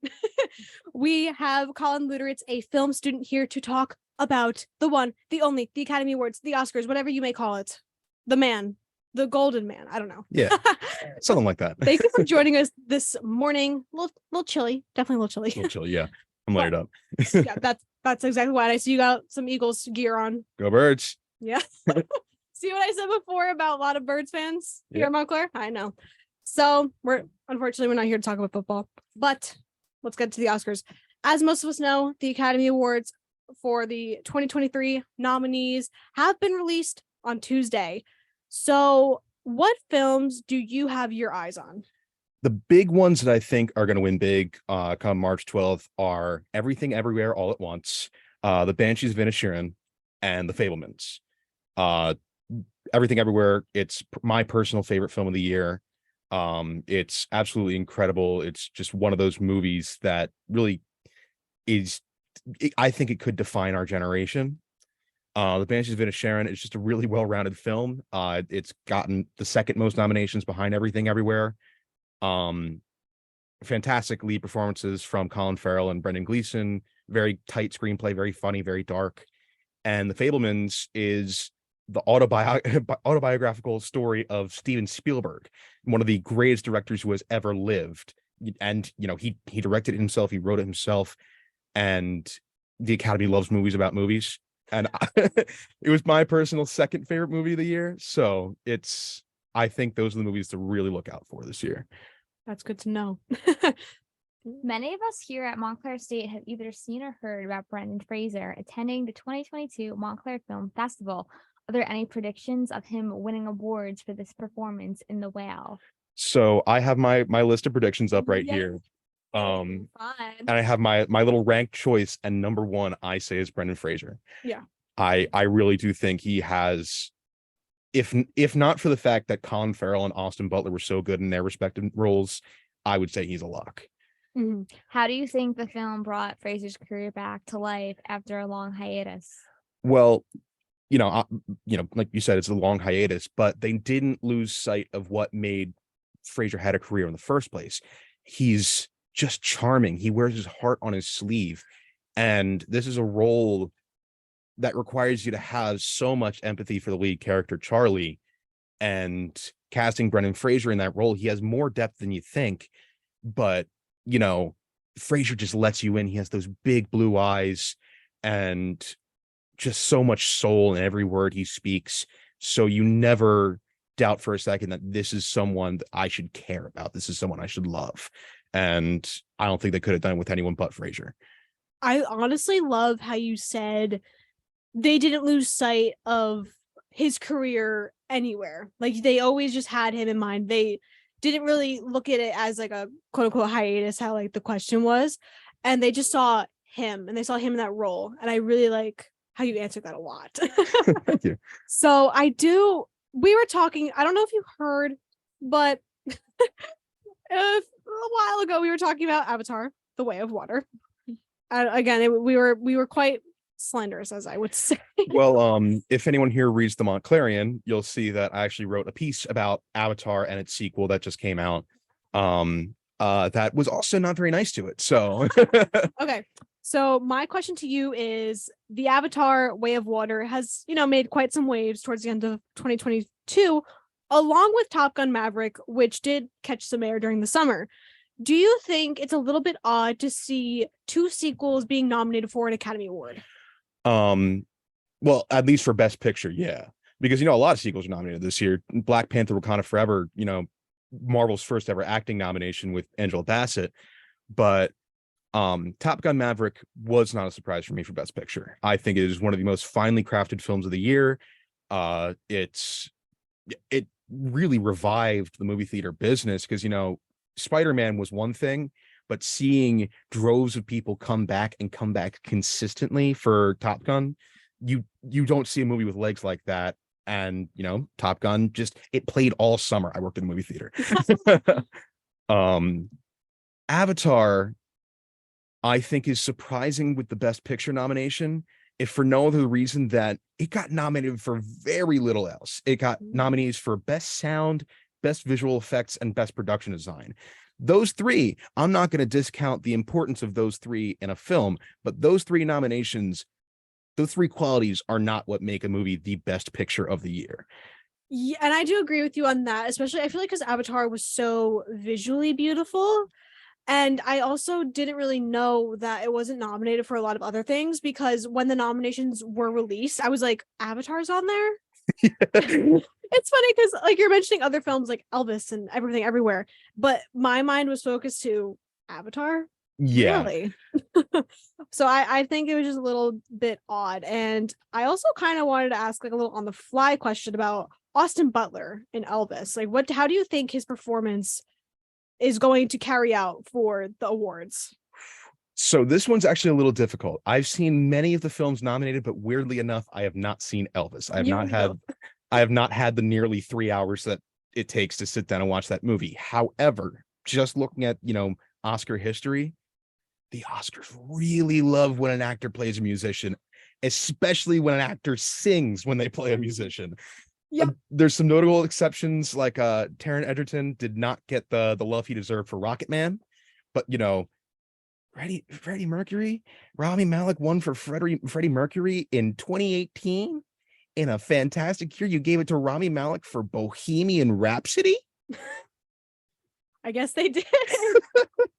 we have Colin Luderitz, a film student, here to talk about the one, the only, the Academy Awards, the Oscars, whatever you may call it. The man, the golden man. I don't know. Yeah. Something like that. Thank you for joining us this morning. A little chilly, definitely a little chilly. A little chill, yeah. I'm layered up. Yeah, that's exactly why I see you got some Eagles gear on. Go Birds. Yeah. See what I said before about a lot of Birds fans here Yeah. in Montclair? I know. So we're not here to talk about football, but let's get to the Oscars. As most of us know, the Academy Awards for the 2023 nominees have been released on Tuesday. So what films do you have your eyes on? The big ones that I think are going to win big come March 12th are Everything Everywhere All at Once, The Banshees of Inisherin, and The Fablemans. Everything Everywhere, it's my personal favorite film of the year. It's absolutely incredible. It's just one of those movies that really is, I think it could define our generation. The Banshees of Inisherin is just a really well-rounded film. It's gotten the second most nominations behind Everything Everywhere. Fantastic lead performances from Colin Farrell and Brendan Gleeson. Very tight screenplay, very funny, very dark. And The Fablemans is the autobiographical story of Steven Spielberg, one of the greatest directors who has ever lived. And he directed it himself, he wrote it himself, and the Academy loves movies about movies. And it was my personal second favorite movie of the year. So I think those are the movies to really look out for this year. That's good to know. Many of us here at Montclair State have either seen or heard about Brendan Fraser attending the 2022 Montclair Film Festival. Are there any predictions of him winning awards for this performance in The Whale? So I have my list of predictions up right Yes. here. Fun. And I have my little ranked choice, and number one I say is Brendan Fraser. Yeah. I really do think he has, if not for the fact that Colin Farrell and Austin Butler were so good in their respective roles, I would say he's a lock. Mhm. How do you think the film brought Fraser's career back to life after a long hiatus? Well, like you said, it's a long hiatus, but they didn't lose sight of what made Fraser had a career in the first place. He's just charming. He wears his heart on his sleeve. And this is a role that requires you to have so much empathy for the lead character, Charlie. And casting Brendan Fraser in that role, he has more depth than you think. But, Fraser just lets you in. He has those big blue eyes and just so much soul in every word he speaks. So you never doubt for a second that this is someone that I should care about. This is someone I should love. And I don't think they could have done it with anyone but Fraser. I honestly love how you said they didn't lose sight of his career anywhere. Like they always just had him in mind. They didn't really look at it as like a quote unquote hiatus, how like the question was. And they just saw him and they saw him in that role. And I really like how you answered that a lot. Thank you. So we were talking, I don't know if you heard, but a while ago we were talking about Avatar, The Way of Water. We were quite slanderous, as I would say. Well, if anyone here reads the Montclarian, you'll see that I actually wrote a piece about Avatar and its sequel that just came out. That was also not very nice to it. So Okay. So my question to you is, the Avatar Way of Water has, made quite some waves towards the end of 2022, along with Top Gun Maverick, which did catch some air during the summer. Do you think it's a little bit odd to see two sequels being nominated for an Academy Award? Well, at least for Best Picture, yeah. Because, a lot of sequels are nominated this year. Black Panther Wakanda Forever, Marvel's first ever acting nomination with Angela Bassett. But Top Gun Maverick was not a surprise for me for Best Picture. I think it is one of the most finely crafted films of the year. It really revived the movie theater business because, Spider-Man was one thing, but seeing droves of people come back consistently for Top Gun, you don't see a movie with legs like that. And, Top Gun it played all summer. I worked in a movie theater. Avatar, I think, is surprising with the Best Picture nomination, if for no other reason that it got nominated for very little else. It got nominees for Best Sound, Best Visual Effects, and Best Production Design. Those three, I'm not going to discount the importance of those three in a film, but those three nominations, those three qualities are not what make a movie the best picture of the year. Yeah, and I do agree with you on that, especially I feel like because Avatar was so visually beautiful. And I also didn't really know that it wasn't nominated for a lot of other things because when the nominations were released, I was like, Avatar's on there? It's funny because like you're mentioning other films like Elvis and Everything Everywhere, but my mind was focused to Avatar. Yeah. Really? So I think it was just a little bit odd. And I also kind of wanted to ask like a little on the fly question about Austin Butler in Elvis. Like how do you think his performance is going to carry out for the awards? So this one's actually a little difficult. I've seen many of the films nominated, but weirdly enough, I have not seen Elvis. I have not had the nearly 3 hours that it takes to sit down and watch that movie. However, just looking at, Oscar history, the Oscars really love when an actor plays a musician, especially when an actor sings when they play a musician. Yep. There's some notable exceptions, like Taron Egerton did not get the love he deserved for Rocket Man, but Freddie Mercury, Rami Malek won for Freddie Mercury in 2018 in a fantastic year. You gave it to Rami Malek for Bohemian Rhapsody. I guess they did.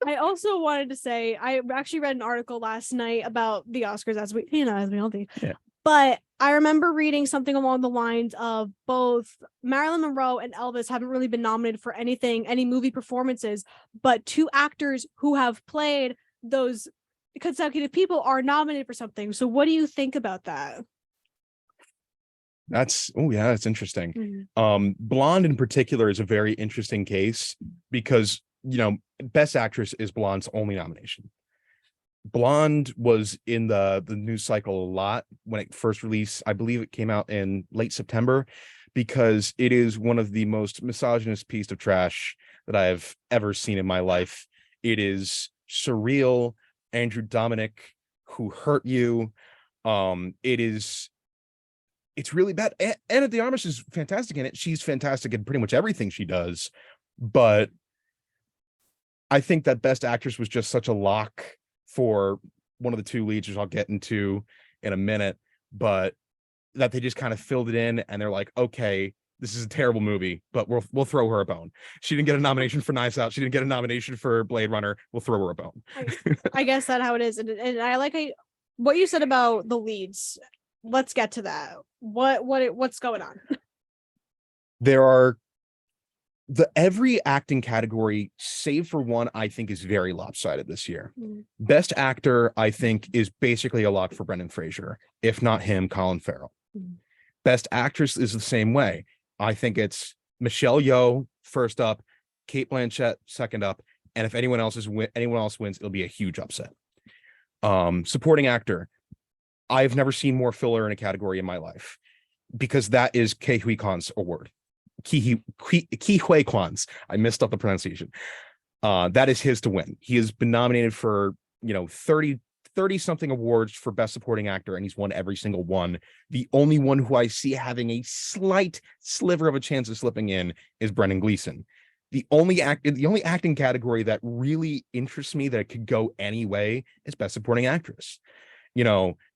I also wanted to say I actually read an article last night about the Oscars as we all do. Yeah. But I remember reading something along the lines of both Marilyn Monroe and Elvis haven't really been nominated for anything, any movie performances, but two actors who have played those consecutive people are nominated for something. So what do you think about that? That's interesting. Mm-hmm. Blonde in particular is a very interesting case because, Best Actress is Blonde's only nomination. Blonde was in the news cycle a lot when it first released. I believe it came out in late September because it is one of the most misogynist piece of trash that I've ever seen in my life. It is surreal. Andrew Dominic, Who Hurt You? It's really bad. Anna de Armas is fantastic in it. She's fantastic in pretty much everything she does. But I think that Best Actress was just such a lock for one of the two leads, which I'll get into in a minute, but that they just kind of filled it in and they're like, okay, this is a terrible movie, but we'll throw her a bone. She didn't get a nomination for Knives Out. She didn't get a nomination for Blade Runner. We'll throw her a bone. I guess that's how it is. And I like what you said about the leads. Let's get to that. What's going on? There are every acting category, save for one, I think is very lopsided this year. Best Actor, I think, is basically a lock for Brendan Fraser. If not him, Colin Farrell. Best Actress is the same way. I think it's Michelle Yeoh first up, Cate Blanchett second up, and if anyone else wins, it'll be a huge upset. Supporting Actor, I've never seen more filler in a category in my life because that is Ke Huy Quan's award. Ke Huy Quan's. I messed up the pronunciation. That is his to win. He has been nominated for 30 something awards for Best Supporting Actor, and he's won every single one. The only one who I see having a slight sliver of a chance of slipping in is Brendan Gleeson. The only acting category that really interests me that it could go any way is Best Supporting Actress.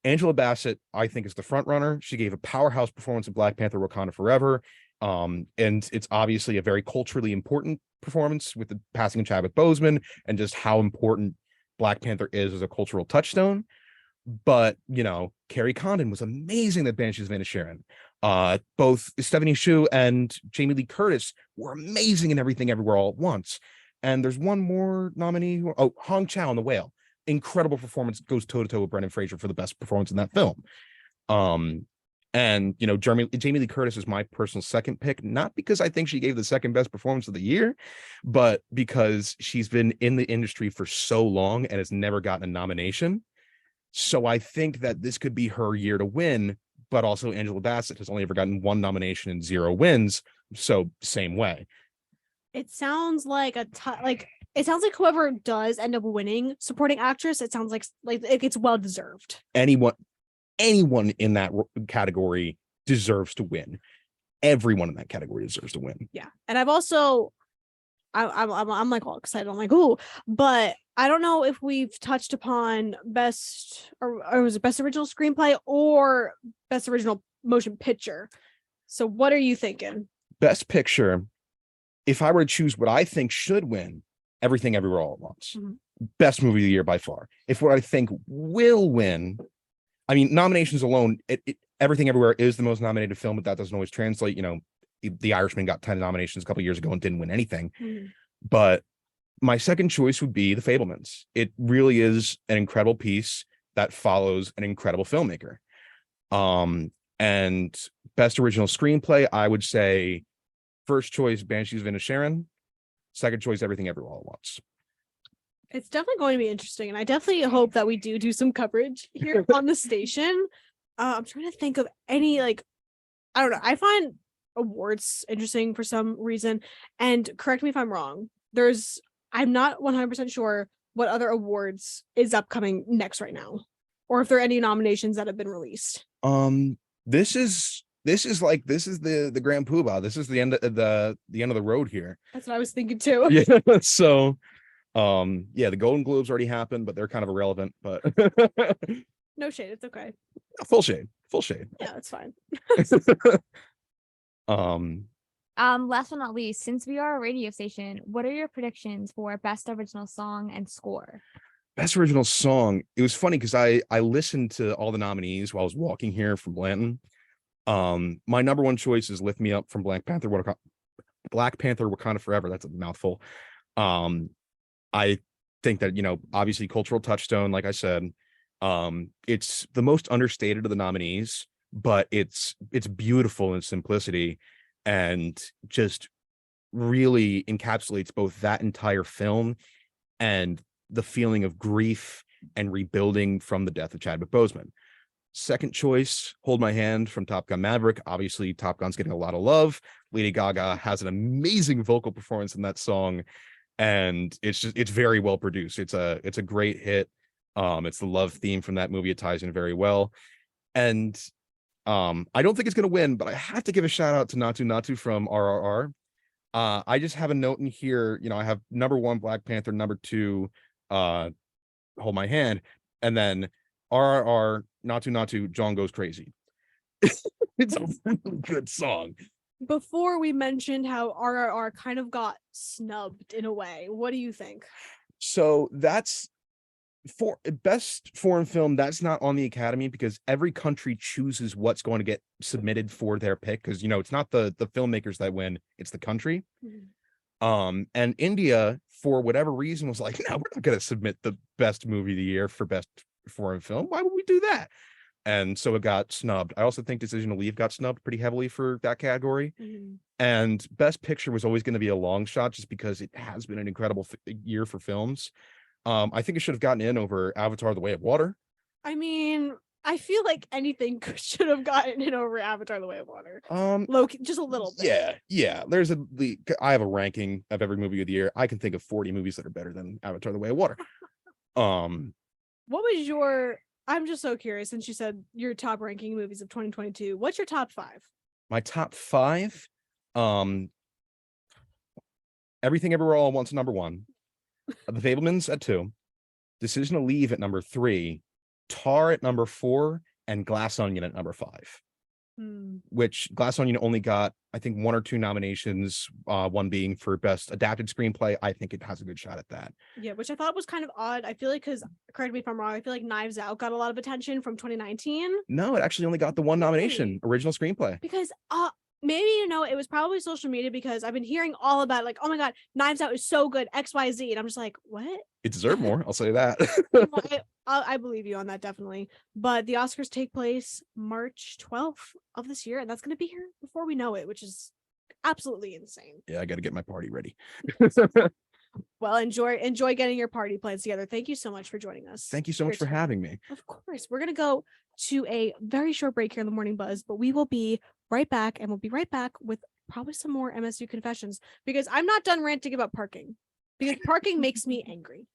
Angela Bassett, I think, is the front runner. She gave a powerhouse performance in Black Panther: Wakanda Forever. And it's obviously a very culturally important performance with the passing of Chadwick Boseman and just how important Black Panther is as a cultural touchstone. But, Carrie Condon was amazing that Banshees of Inisherin. Both Stephanie Hsu and Jamie Lee Curtis were amazing in Everything Everywhere All at Once. And there's one more nominee. Hong Chow in The Whale. Incredible performance, goes toe-to-toe with Brendan Fraser for the best performance in that film. And Jamie Lee Curtis is my personal second pick, not because I think she gave the second best performance of the year, but because she's been in the industry for so long and has never gotten a nomination. So I think that this could be her year to win, but also Angela Bassett has only ever gotten one nomination and 0 wins. So same way. It sounds like it sounds like whoever does end up winning supporting actress, it sounds like it's well deserved. Anyone in that category deserves to win. Everyone in that category deserves to win. Yeah. And I've also I'm like all excited. I'm like, ooh, but I don't know if we've touched upon best or was it best original screenplay or best original motion picture. So what are you thinking? Best Picture. If I were to choose what I think should win, Everything Everywhere All at Once. Mhm. Best movie of the year by far. If what I think will win, I mean, nominations alone, Everything Everywhere is the most nominated film, but that doesn't always translate. You know, The Irishman got 10 nominations a couple years ago and didn't win anything. Mhm. But my second choice would be The Fablemans. It really is an incredible piece that follows an incredible filmmaker. And best original screenplay, I would say first choice, Banshees of Inisherin. Second choice, Everything Everywhere All at Once. It's definitely going to be interesting, and I definitely hope that we do some coverage here on the station. I'm trying to think of any, like, I don't know. I find awards interesting for some reason, and correct me if I'm wrong. I'm not 100% sure what other awards is upcoming next right now, or if there are any nominations that have been released. This is the grand poobah. This is the end of the end of the road here. That's what I was thinking too. Yeah. So the Golden Globes already happened, but they're kind of irrelevant. But No shade, it's okay. full shade. Yeah, that's fine. Last but not least, since we are a radio station, what are your predictions for best original song and score? Best original song. It was funny because I listened to all the nominees while I was walking here from Blanton. My number one choice is "Lift Me Up" from Black Panther Wakanda Forever. That's a mouthful. I think that, obviously cultural touchstone, like I said, it's the most understated of the nominees, but it's beautiful in simplicity and just really encapsulates both that entire film and the feeling of grief and rebuilding from the death of Chadwick Boseman. Second choice, Hold My Hand from Top Gun Maverick. Obviously, Top Gun's getting a lot of love. Lady Gaga has an amazing vocal performance in that song, and it's very well produced. It's a great hit. It's the love theme from that movie. It ties in very well. And I don't think it's gonna win, but I have to give a shout out to Natu Natu from RRR. I just have a note in here. I have number 1 Black Panther, number 2 Hold My Hand, and then RRR, Natu Natu, John Goes Crazy. It's a really good song. Before we mentioned how RRR kind of got snubbed in a way. What do you think? So that's for best foreign film. That's not on the Academy because every country chooses what's going to get submitted for their pick. Because it's not the filmmakers that win; it's the country. And India, for whatever reason, was like, no, we're not going to submit the best movie of the year for best foreign film. Why would we do that? And so it got snubbed. I also think Decision to Leave got snubbed pretty heavily for that category. And Best Picture was always going to be a long shot just because it has been an incredible year for films. I think it should have gotten in over Avatar: The Way of Water. I mean, I feel like anything should have gotten in over Avatar: The Way of Water. Loki, just a little bit. Yeah. I have a ranking of every movie of the year. I can think of 40 movies that are better than Avatar: The Way of Water. What was your? I'm just so curious. Since you said your top ranking movies of 2022, what's your top 5? My top 5, Everything Everywhere All at Once, number 1. The Fablemans at 2. Decision to Leave at number 3. Tar at number 4, and Glass Onion at number 5. Which Glass Onion only got, I think, 1 or 2 nominations, one being for best adapted screenplay. I think it has a good shot at that. Yeah, which I thought was kind of odd. I feel like, because, correct me if I'm wrong, I feel like Knives Out got a lot of attention from 2019. No, it actually only got the 1 nomination, original screenplay. Because maybe it was probably social media, because I've been hearing all about, like, oh my god, Knives Out is so good, XYZ, and I'm just like, what? It deserved more, I'll say that. I believe you on that, definitely. But the Oscars take place March 12th of this year, and that's going to be here before we know it, which is absolutely insane. Yeah, I got to get my party ready. Well, enjoy getting your party plans together. Thank you so much for joining us. Thank you so much for having me. Of course. We're going to go to a very short break here in the Morning Buzz, but we will be right back, and we'll be right back with probably some more MSU confessions, because I'm not done ranting about parking, because parking makes me angry.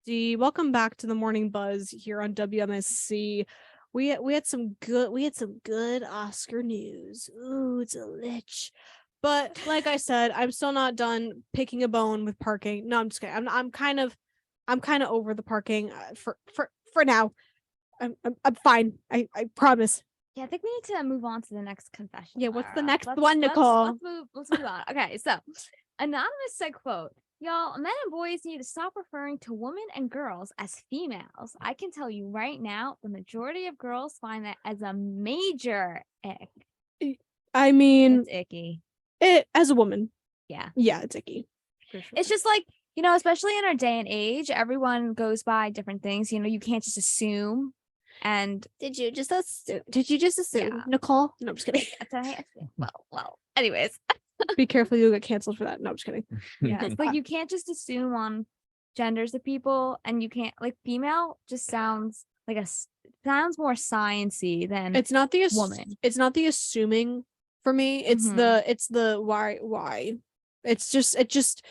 D. Welcome back to the Morning Buzz here on WMSC. We had some good Oscar news. Ooh, it's a lich. But like I said, I'm still not done picking a bone with parking. No, I'm just kidding. I'm kind of over the parking for now. I'm fine. I promise. Yeah, I think we need to move on to the next confession. Yeah, what's the Lara. next Let's- one, Nicole? Let's move on. Okay, so anonymous said, quote, y'all, men and boys need to stop referring to women and girls as females. I can tell you right now, the majority of girls find that as a major ick. I mean, It's icky. it as a woman. Yeah. Yeah, it's icky. For sure. It's just like, especially in our day and age, everyone goes by different things. You can't just assume. And Did you just assume, Yeah. Nicole? No, I'm just kidding. well, anyways. Be careful, you'll get canceled for that. No, I'm just kidding. Yeah, it's like you can't just assume on genders of people, and you can't female just sounds sounds more sciencey than It's not the woman. It's not the assuming for me. It's the why. It's just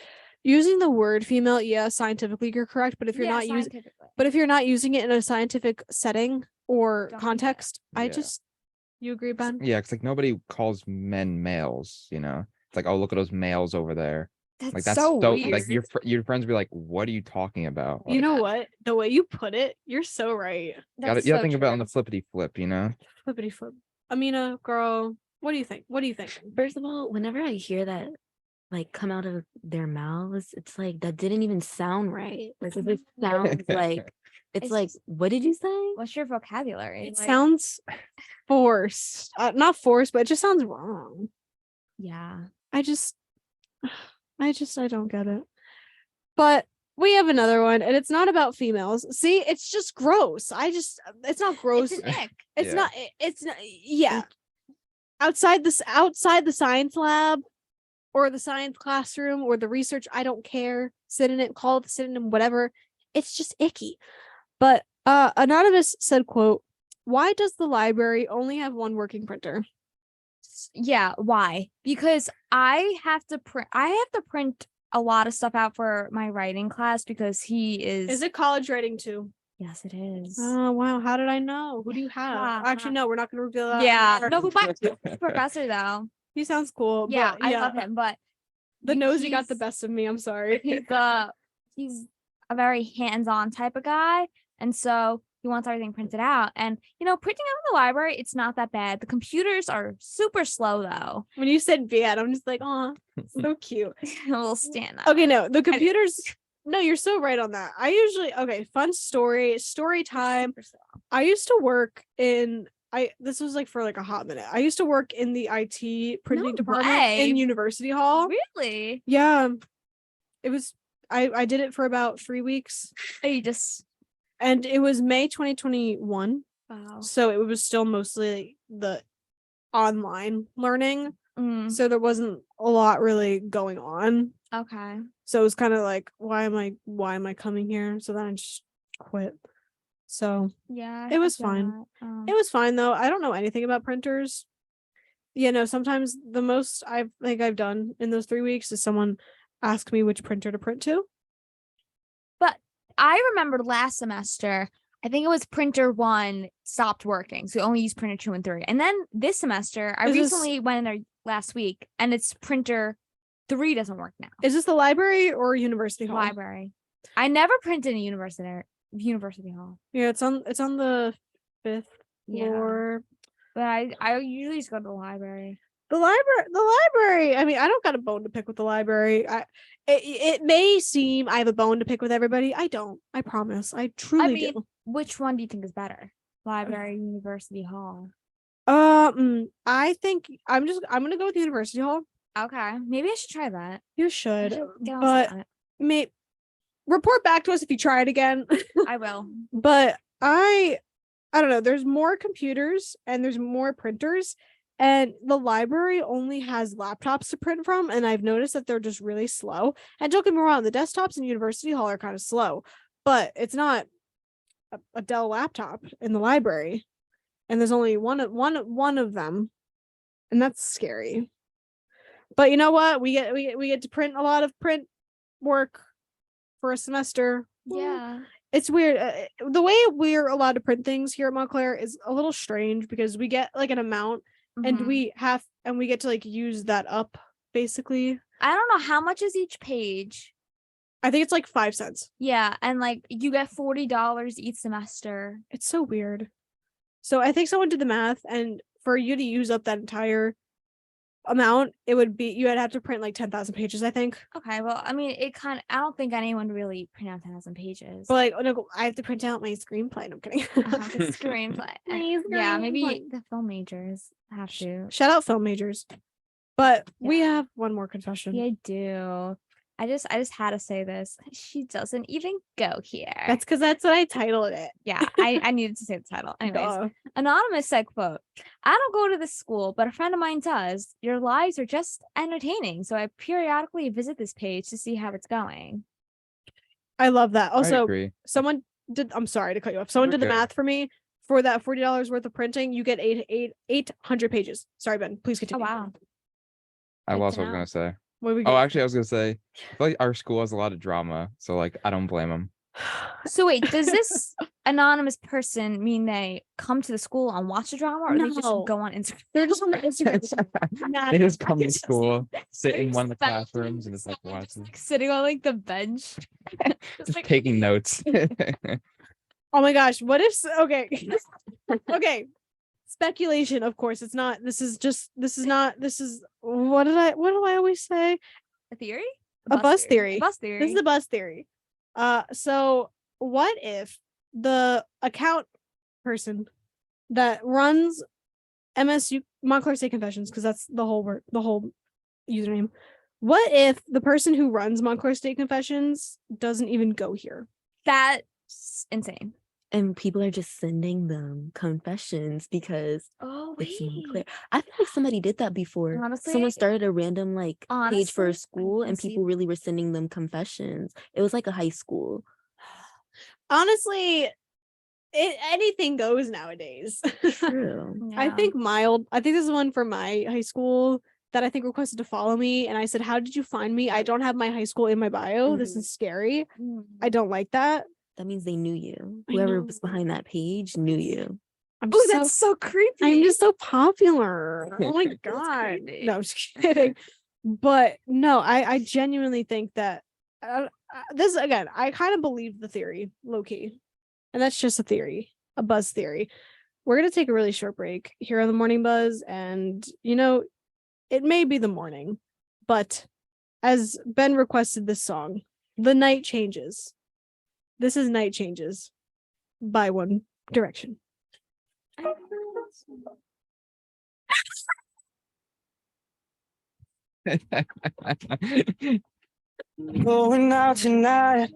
using the word female. Yeah, scientifically you're correct, but if you're not using it in a scientific setting or Don't context, Yeah. You agree, Ben? Yeah, it's like nobody calls men males, It's like, oh, look at those males over there. Like that's so so weird. like your friends be like, what are you talking about? You know what? The way you put it, you're so right. You gotta so think about it on true. the flippity flip, Flippity flip. Amina, girl, what do you think? What do you think? First of all, whenever I hear that come out of their mouths, it's like that didn't even sound right. Like it just sounds like it's It's like, just- what did you say? What's your vocabulary? It sounds forced. Not forced, but it just sounds wrong. Yeah. I don't get it. But we have another one, and it's not about females. See, it's just gross. It's not gross. It's an ick. It's Yeah. not. It's not. Yeah. Outside the science lab, or the science classroom, or the research, I don't care. Synonym, call it the synonym, whatever. It's just icky. But anonymous said, "quote, why does the library only have one working printer?" Yeah, why? Because I have to print a lot of stuff out for my writing class because he is. Is it college writing too? Yes, it is. Oh wow, how did I know? Who do you have? Ah, Actually, no, we're not gonna reveal that. Yeah, Or- no, but my professor though. he sounds cool. Yeah, but, I love him, but The nosy got the he's- best of me. I'm sorry. he's a very hands-on type of guy, and so he wants everything printed out. And printing out in the library, it's not that bad. The computers are super slow though. When you said bad, I'm just like, oh, so cute. We'll stand that. Okay, no, the computers. No, you're so right on that. Fun story time. Super slow. I used to work in. This was for a hot minute. I used to work in the IT printing No department way. in University Hall. Really? Yeah, it was. I did it for about 3 weeks. Oh, you just And it was May 2021. wow. So it was still mostly the online learning. Mm, So there wasn't a lot really going on. okay. So it was kind of like, why am I coming here? So then I just quit. So Yeah. It was I get fine. that. it was fine though. I don't know anything about printers. Sometimes the most I've done in those 3 weeks is someone ask me which printer to print to. I remember last semester, I think it was printer 1 stopped working. So we only used printer 2 and 3. And then this semester, I Is this- recently went in there last week and it's printer 3 doesn't work now. Is this the library or University Hall? Library. I never printed in University Hall. Yeah, it's on the 5th Yeah. floor. But I usually just go to the library. The library. I mean, I don't got a bone to pick with the library. It may seem I have a bone to pick with everybody. I don't. I promise. I truly mean, do. Which one do you think is better? Library, University Hall. I think I'm gonna go with University Hall. Okay. Maybe I should try that. You I should, should get on but that. report back to us if you try it again. I will. But I don't know. There's more computers and there's more printers, and the library only has laptops to print from. And I've noticed that they're just really slow. And don't get me wrong, the desktops in University Hall are kind of slow, but it's not a Dell laptop in the library, and there's only one of them, and that's scary. But you know what? We get to print a lot of print work for a semester. Yeah. It's weird. The way we're allowed to print things here at Montclair is a little strange because we get like an amount and Mhm. we get to like use that up basically. I don't know how much is each page. I think it's like 5 cents. Yeah, and like you get $40 each semester. It's so weird. So I think someone did the math, and for you to use up that entire amount, it would be you would have to print like 10,000 pages, I think. Okay, well, I mean, I don't think anyone really print out 1,000 pages. But like, no, I have to print out my screenplay. No, I'm kidding. The screenplay. My Yeah, maybe screenplay. the film majors have to. Shout out film majors. But we Yeah. have one more confession. Yeah, I do. I just had to say this. She doesn't even go here. That's because that's what I titled it. Yeah, I needed to say the title. Anyways, Duh. Anonymous said, quote, I don't go to this school, but a friend of mine does. Your lives are just entertaining. So I periodically visit this page to see how it's going. I love that. I Also, agree. someone did. I'm sorry to cut you off. Someone did the Okay. math for me. For that $40 worth of printing, you get 800 pages. Sorry, Ben. Please Oh, continue. wow. I Good was to also gonna know. say. What we Oh, actually, I was gonna say, I feel like our school has a lot of drama, so like I don't blame them. So wait, does this anonymous person mean they come to the school and watch the drama, or they just No. go on Instagram? They're just on the Instagram. They just come to school, sit They're in one of the expecting classrooms, and it's like someone just, watching, like, sitting on like the bench, just taking notes. Oh my gosh. What if okay. Okay. Speculation, of course. It's not this is what do I always say? A theory? A bus theory. A bus theory. This is a bus theory. So what if the account person that runs MSU Montclair State Confessions, because that's the whole username. What if the person who runs Montclair State Confessions doesn't even go here? That's insane. And people are just sending them confessions because Oh, it's Montclair. I feel like somebody did that before. Honestly, Someone started a random like page for honestly, a I school can and see people really were sending them confessions. It was like a high school. Honestly, anything goes nowadays. True. I Yeah. think this is one for my high school that I think requested to follow me. And I said, how did you find me? I don't have my high school in my bio. This Mhm. is scary. Mm. I don't like that. That means they knew you. I Whoever know. was behind that page knew you. I'm Oh, just that's so creepy. I'm just so popular. Oh my That's god. creepy. No, I'm just kidding. But no, I genuinely think that this again, I kind of believe the theory, low key. And that's just a theory, a buzz theory. We're gonna take a really short break here on the Morning Buzz, and it may be the morning, but as Ben requested this song, The Night Changes. This is Night Changes by One Direction. Going out tonight.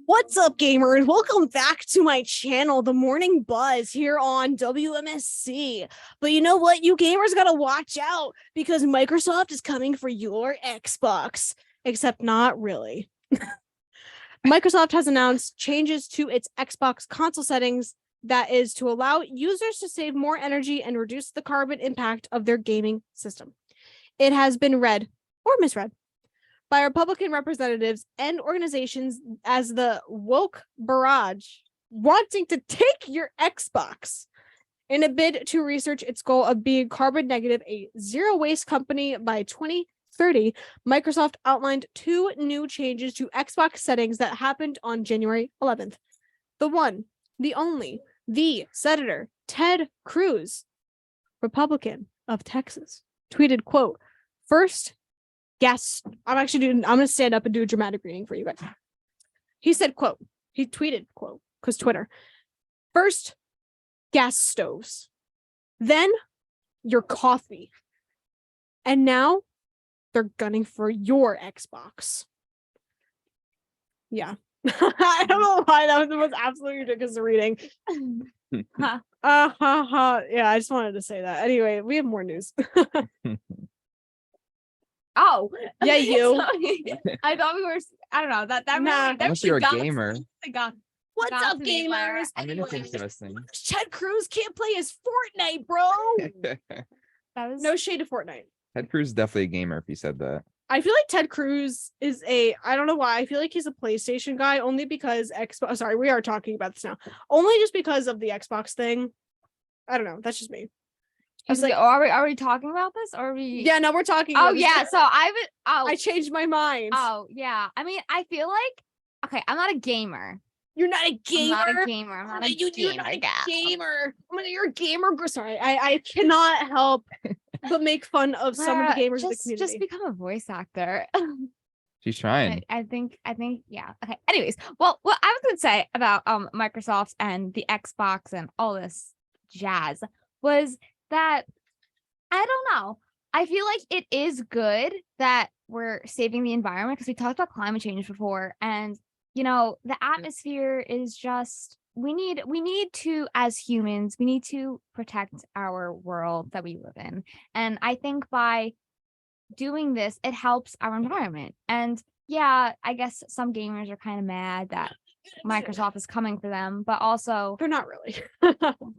What's up, gamers? Welcome back to my channel, The Morning Buzz, here on WMSC. But you know what? You gamers gotta watch out because Microsoft is coming for your Xbox. Except not really. Microsoft has announced changes to its Xbox console settings that is to allow users to save more energy and reduce the carbon impact of their gaming system. It has been read or misread by Republican representatives and organizations as the woke barrage wanting to take your Xbox. In a bid to research its goal of being carbon negative, a zero waste company by 2030, Microsoft outlined 2 new changes to Xbox settings that happened on January 11th. The one, the only, the Senator Ted Cruz, Republican of Texas, tweeted, quote, first, I'm going to stand up and do a dramatic reading for you guys. He said, quote, he tweeted, quote, because Twitter, first, gas stoves, then your coffee, and now they're gunning for your Xbox. Yeah. I don't know why that was the most absolutely ridiculous reading. Yeah, I just wanted to say that. Anyway, we have more news. Oh, Yeah, you. Sorry. I thought we were. I don't know that. Nah. Really, that Unless you're a got- gamer. got- What's got up, to me, Lara. gamers? I'm Anyways, interesting. Ted Cruz can't play his Fortnite, bro. That was No shade to Fortnite. Ted Cruz is definitely a gamer if he said that. I feel like Ted Cruz is I don't know why. I feel like he's a PlayStation guy only because Xbox. Sorry, we are talking about this now. Only just because of the Xbox thing. I don't know. That's just me. He's like, are we talking about this? Or are we? yeah, no, we're talking. Oh about this. yeah. So I changed my mind. Oh yeah. I mean, I feel like okay. I'm not a gamer. You're not a gamer. I'm not a gamer. I'm not a You're gamer. not a gamer. You're a gamer. Sorry, I cannot help but make fun of some of the Lara, gamers of the community. Just become a voice actor. She's trying. I think yeah. Okay. Anyways, well, what I was gonna say about Microsoft and the Xbox and all this jazz was that I don't know. I feel like it is good that we're saving the environment because we talked about climate change before, and you know the atmosphere is just we need to, as humans, we need to protect our world that we live in, and I think by doing this it helps our environment. And yeah, I guess some gamers are kind of mad that Microsoft is coming for them, but also They're not really.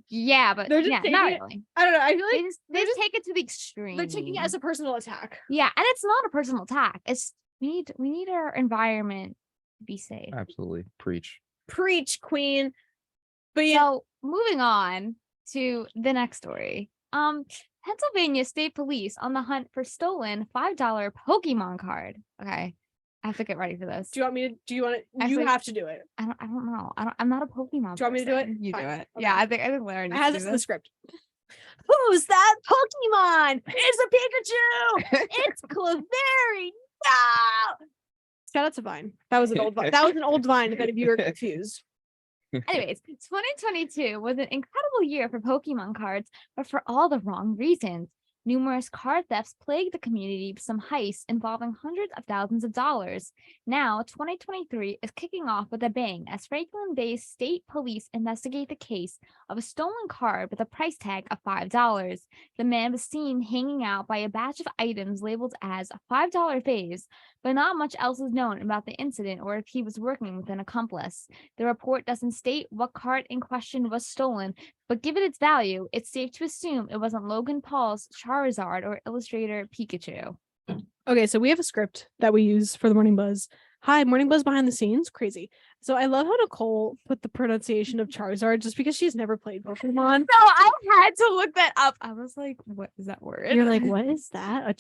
yeah, but They're just yeah, taking not it- really. I don't know. I feel They like just they're just- take it to the extreme. they're taking it as a personal attack. yeah, and it's not a personal attack. It's we need our environment to be safe. Absolutely. Preach. Preach, queen. But yeah, So moving on to the next story. Pennsylvania State Police on the hunt for stolen $5 Pokemon card. Okay, I have to get ready for this. do you want me to? Do you want to? You Actually, have to do it. I don't know. I'm not a Pokemon. Do you want me to do it? person. You do Fine. it. Okay. Yeah, I think Lara needs I have to this do in the script. Who's that Pokemon? It's a Pikachu. It's Clefairy. No. Shout out to Vine. That was an old Vine. That was an old Vine. If any of you were confused. Anyways, 2022 was an incredible year for Pokemon cards, but for all the wrong reasons. Numerous card thefts plagued the community with some heists involving hundreds of thousands of dollars. Now, 2023 is kicking off with a bang as Franklin-based state police investigate the case of a stolen card with a price tag of $5. The man was seen hanging out by a batch of items labeled as $5 faves, but not much else is known about the incident or if he was working with an accomplice. The report doesn't state what card in question was stolen, but given its value, it's safe to assume it wasn't Logan Paul's Charizard or Illustrator Pikachu. Okay, so we have a script that we use for the Morning Buzz. Hi, Morning Buzz behind the scenes. Crazy. So I love how Nicole put the pronunciation of Charizard just because she's never played Pokemon. No, I had to look that up. I was like, what is that word? You're like, what is that? A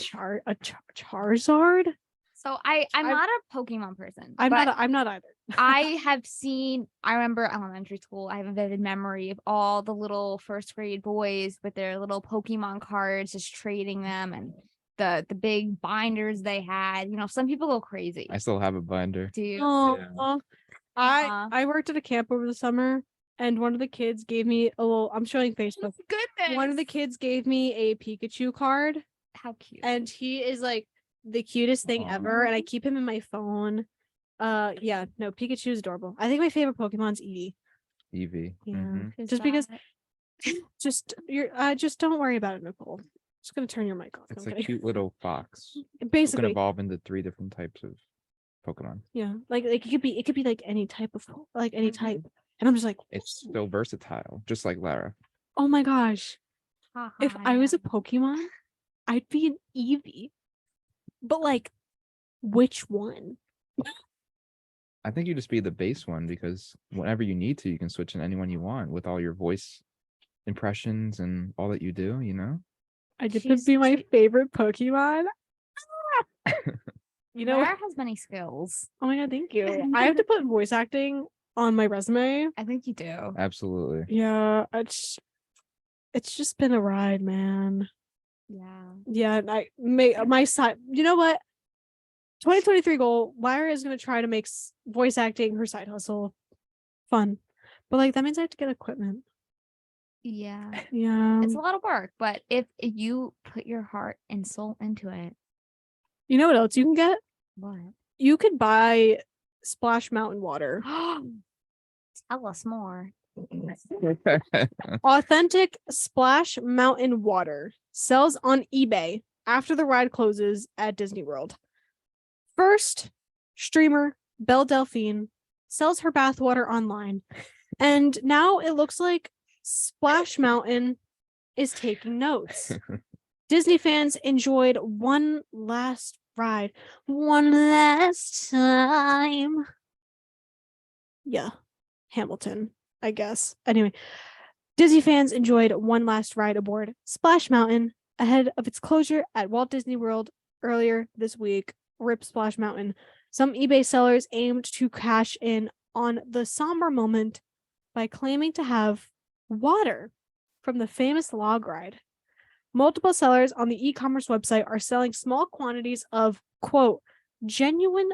Charizard? So I'm I'm- not a Pokemon person. I'm but not either. I have seen, I remember elementary school, I have a vivid memory of all the little first grade boys with their little Pokemon cards, just trading them, and the big binders they had. You know, some people go crazy. I still have a binder. Do you? Oh, Yeah. I worked at a camp over the summer, and one of the kids gave me a little. I'm showing Facebook. Goodness. One of the kids gave me a Pikachu card, How cute. and he is like the cutest thing ever. And I keep him in my phone. Yeah, no, Pikachu is adorable. I think my favorite Pokemon's Eevee. Eevee. Yeah. Mhm. Is Just because that- just don't worry about it, Nicole. Just gonna turn your mic off. No, It's I'm a kidding. cute little fox. Who can Basically, evolve into 3 different types of Pokemon. yeah. Like it could be like any type of any Mhm. type. And I'm just like, It's so versatile, just like Lara. oh my gosh. If Haha, I was a yeah. Pokemon, I'd be an Eevee. But like, which one? I think you just be the base one because whenever you need to, you can switch in anyone you want with all your voice impressions and all that you do, you know? I get to She's- be my favorite Pokemon. You know, Lara has many skills. oh my god, thank you. I have to put voice acting on my resume. I think you do. Absolutely. Yeah, it's just been a ride, man. Yeah. Yeah, and I my side. You know what? 2023 goal. Lyra is gonna try to make voice acting her side hustle fun, but like that means I have to get equipment. Yeah. Yeah. It's a lot of work, but if you put your heart and soul into it, You know what else you can get? what? You could buy Splash Mountain water. Tell us more. Authentic Splash Mountain water sells on eBay after the ride closes at Disney World. First, streamer Belle Delphine sells her bathwater online, and now it looks like Splash Mountain is taking notes. Disney fans enjoyed one last ride, one last time. Yeah, Hamilton, I guess. Anyway, Disney fans enjoyed one last ride aboard Splash Mountain ahead of its closure at Walt Disney World earlier this week. RIP Splash Mountain. Some eBay sellers aimed to cash in on the somber moment by claiming to have water from the famous log ride. Multiple sellers on the e-commerce website are selling small quantities of, quote, genuine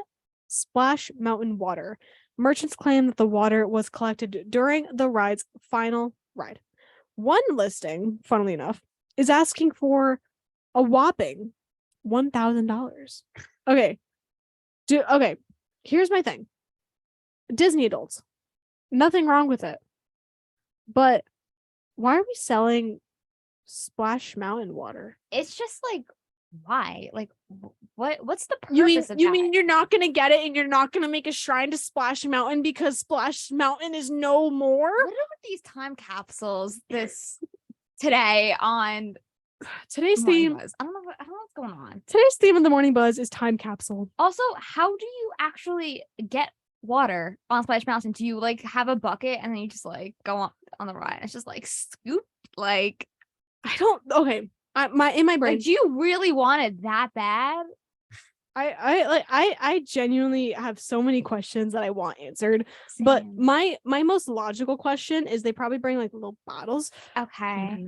Splash Mountain water. Merchants claim that the water was collected during the ride's final ride. One listing, funnily enough, is asking for a whopping $1,000. Okay. Okay. Here's my thing. Disney adults. Nothing wrong with it. But why are we selling Splash Mountain water? It's just like, why? Like, what's the purpose You mean of that? you're not gonna get it and you're not gonna make a shrine to Splash Mountain because Splash Mountain is no more? What are with these time capsules today on Today's Morning theme Buzz? I don't know what's going on. Today's theme of the Morning Buzz is time capsule. Also, how do you actually get water on Splash Mountain? Do you like have a bucket and then you just like go on the ride? It's just like scoop, like I don't. Okay, in my brain, do you really want it that bad? I genuinely have so many questions that I want answered. But Same. my most logical question is they probably bring like little bottles, Okay.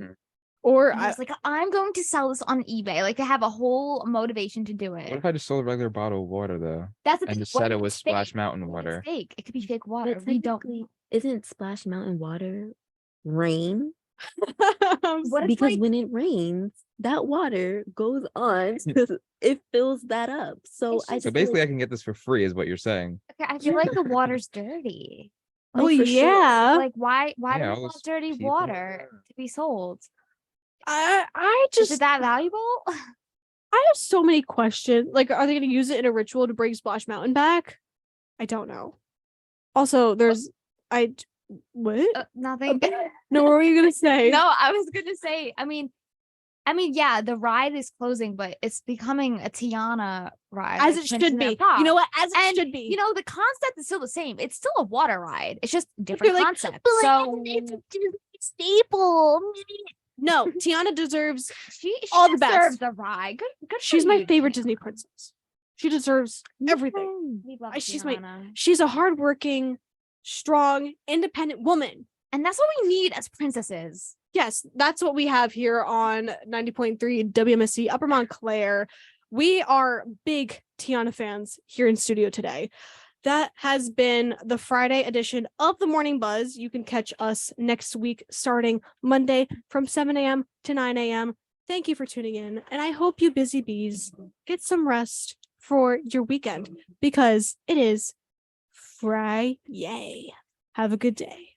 or And it's like, I'm going to sell this on eBay. Like they have a whole motivation to do What it. if I just sold a regular bottle of water though? That's the And thing, just what said if it was it's fake? Splash Mountain What if water. it's fake. It could be fake water. But We don't. technically, isn't Splash Mountain water rain? What if Because like when it rains, that water goes on, it fills that up. So It's I just- So just feel basically, I like, can get this for free, is what you're saying. okay, I feel like the water's dirty. Well, for sure. yeah. Like why Yeah, do all we want those dirty people- water to be sold? I Is just it that valuable? I have so many questions. Like, are they going to use it in a ritual to bring Splash Mountain back? I don't know. Also, there's what? Nothing. No, what were you gonna say? No, I was gonna say. I mean, yeah, the ride is closing, but it's becoming a Tiana ride, As like it Princess should and be. the Frog. You know what? As it And should be. you know, the concept is still the same. It's still a water ride. It's just different like, concept. but, like, So it's a Disney staple. No, Tiana deserves. she all the best. deserves a ride. Good for She's my you, favorite Tiana. Disney princess. She deserves everything. We love She's my- Tiana. She's a hardworking, strong, independent woman. And that's what we need as princesses. Yes, that's what we have here on 90.3 WMSC Upper Montclair. We are big Tiana fans here in studio today. That has been the Friday edition of the Morning Buzz. You can catch us next week starting Monday from 7 a.m. to 9 a.m. Thank you for tuning in. And I hope you busy bees get some rest for your weekend because it is Friday. Have a good day.